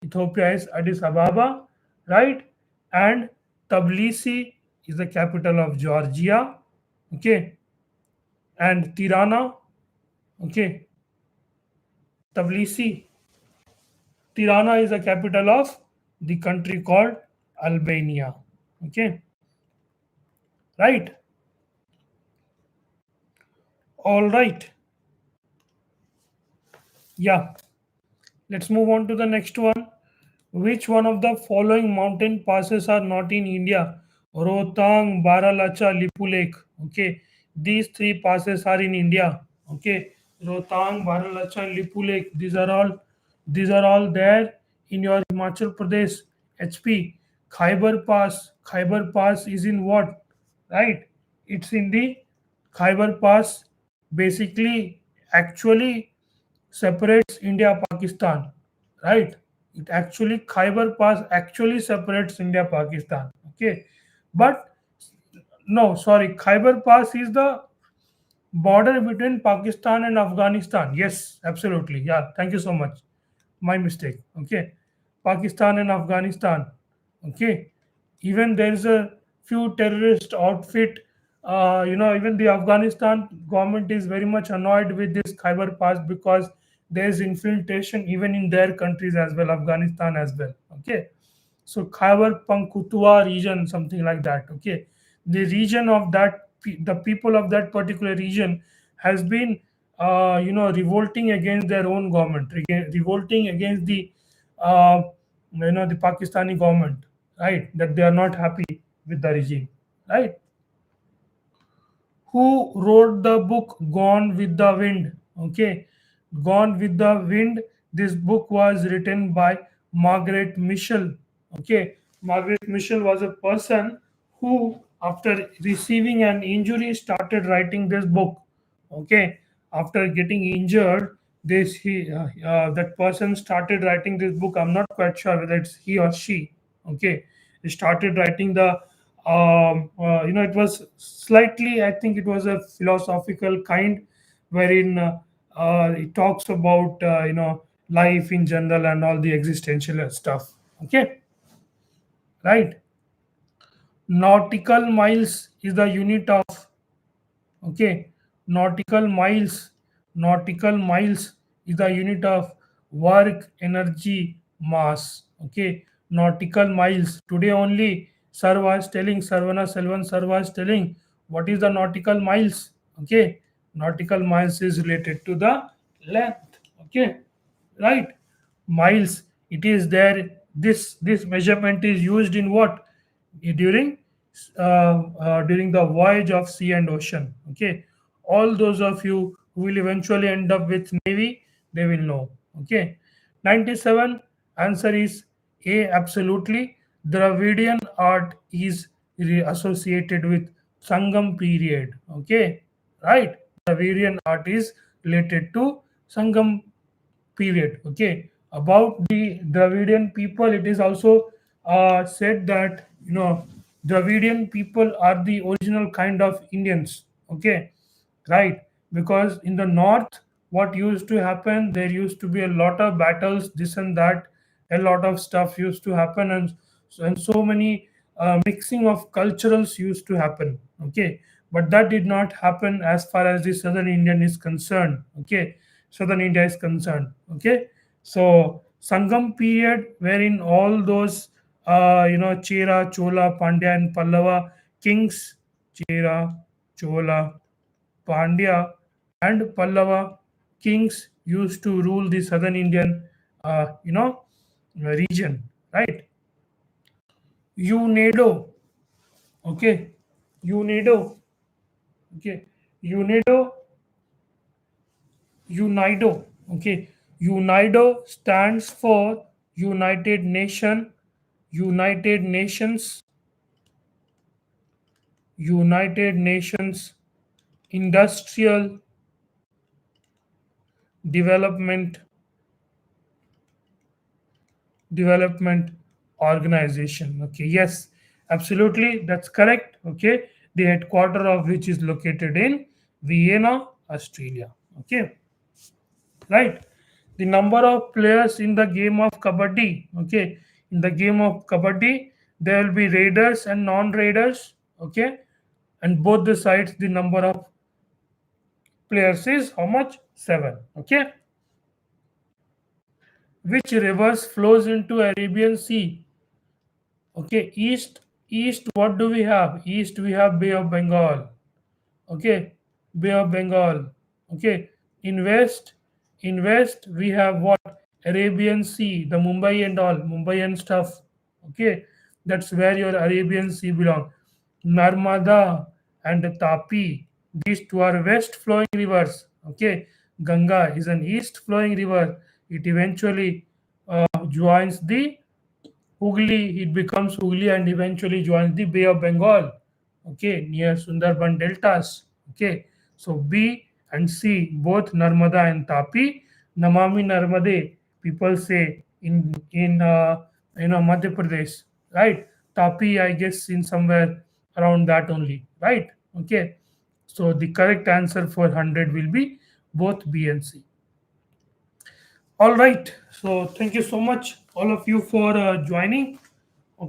Ethiopia is Addis Ababa, right? And Tbilisi is the capital of Georgia. Okay, and Tirana. Okay, Tbilisi. Tirana is the capital of the country called Albania. Okay, right? All right. Yeah. Let's move on to the next one. Which one of the following mountain passes are not in India? Rohtang, Baralacha, Lipu Lake. Okay. These three passes are in India. Okay. Rohtang, Baralacha, and Lipu Lake. These are all there in your Himachal Pradesh, HP. Khyber Pass. Khyber Pass is in what? Right? It's in the Khyber Pass. Basically, actually separates India Pakistan, right? It actually Khyber Pass actually separates India Pakistan. Okay, but no, sorry, Khyber Pass is the border between Pakistan and Afghanistan. Yes, absolutely. Yeah, thank you so much. My mistake. Okay, Pakistan and Afghanistan. Okay, even there is a few terrorist outfit. Even the Afghanistan government is very much annoyed with this Khyber Pass because there is infiltration even in their countries as well, Afghanistan as well. Okay, So Khyber Pakhtunkhwa region, something like that. Okay, the region of that, the people of that particular region has been, revolting against their own government, revolting against the, uh, the Pakistani government, right? That they are not happy with the regime, right? Who wrote the book Gone with the Wind? Okay, Gone with the Wind. This book was written by Margaret Mitchell. Okay, Margaret Mitchell was a person who, after receiving an injury, started writing this book. Okay, after getting injured, that person started writing this book. I'm not quite sure whether it's he or she. Okay, he started writing the, it was slightly, I think it was a philosophical kind, wherein it talks about, life in general and all the existential stuff. Okay, right. Nautical miles is the unit of, okay, nautical miles. Nautical miles is the unit of work, energy, mass. Okay, nautical miles. Today only sir was telling, Sarvana Selvan sir was telling what is the nautical miles. Okay, nautical miles is related to the length. Okay, right. Miles, it is there. This measurement is used in what? During, during the voyage of sea and ocean. Okay, all those of you who will eventually end up with navy, they will know. Okay, 97, answer is A, absolutely. Dravidian art is associated with Sangam period. Okay, right. Dravidian art is related to Sangam period. Okay, about the Dravidian people, it is also said that, Dravidian people are the original kind of Indians. Okay, right, because in the north, what used to happen, there used to be a lot of battles, this and that, a lot of stuff used to happen, and so many mixing of culturals used to happen. Okay, but that did not happen as far as the southern Indian is concerned. Okay, southern India is concerned. Okay, so Sangam period, wherein all those, Chera, Chola, Pandya, and Pallava kings, Chera, Chola, Pandya, and Pallava kings used to rule the southern Indian, region, right? UNADO, okay, UNADO, okay, UNADO, UNIDO, okay, UNIDO stands for United Nation, United Nations, United Nations Industrial Development Development Organization. Okay, yes, absolutely, that's correct. Okay, the headquarter of which is located in Vienna, Australia. Okay, right. The number of players in the game of kabaddi. Okay, in the game of kabaddi, there will be raiders and non-raiders. Okay, and both the sides, the number of players is how much? Seven. Okay, which rivers flows into Arabian Sea? Okay, east, what do we have? East, we have Bay of Bengal. Okay, Bay of Bengal. Okay, in west we have what? Arabian Sea, the Mumbai and all, Mumbai and stuff. Okay, that's where your Arabian Sea belong. Narmada and Tapi, these two are west flowing rivers. Okay, Ganga is an east flowing river. It eventually joins the Hooghly, it becomes Hooghly and eventually joins the Bay of Bengal. Okay, near Sundarban deltas. Okay, so B and C, both Narmada and Tapi. Namami Narmade, people say in Madhya Pradesh, right? Tapi, I guess, in somewhere around that only, right? Okay, so the correct answer for 100 will be both B and C. All right. So thank you so much, all of you, for joining.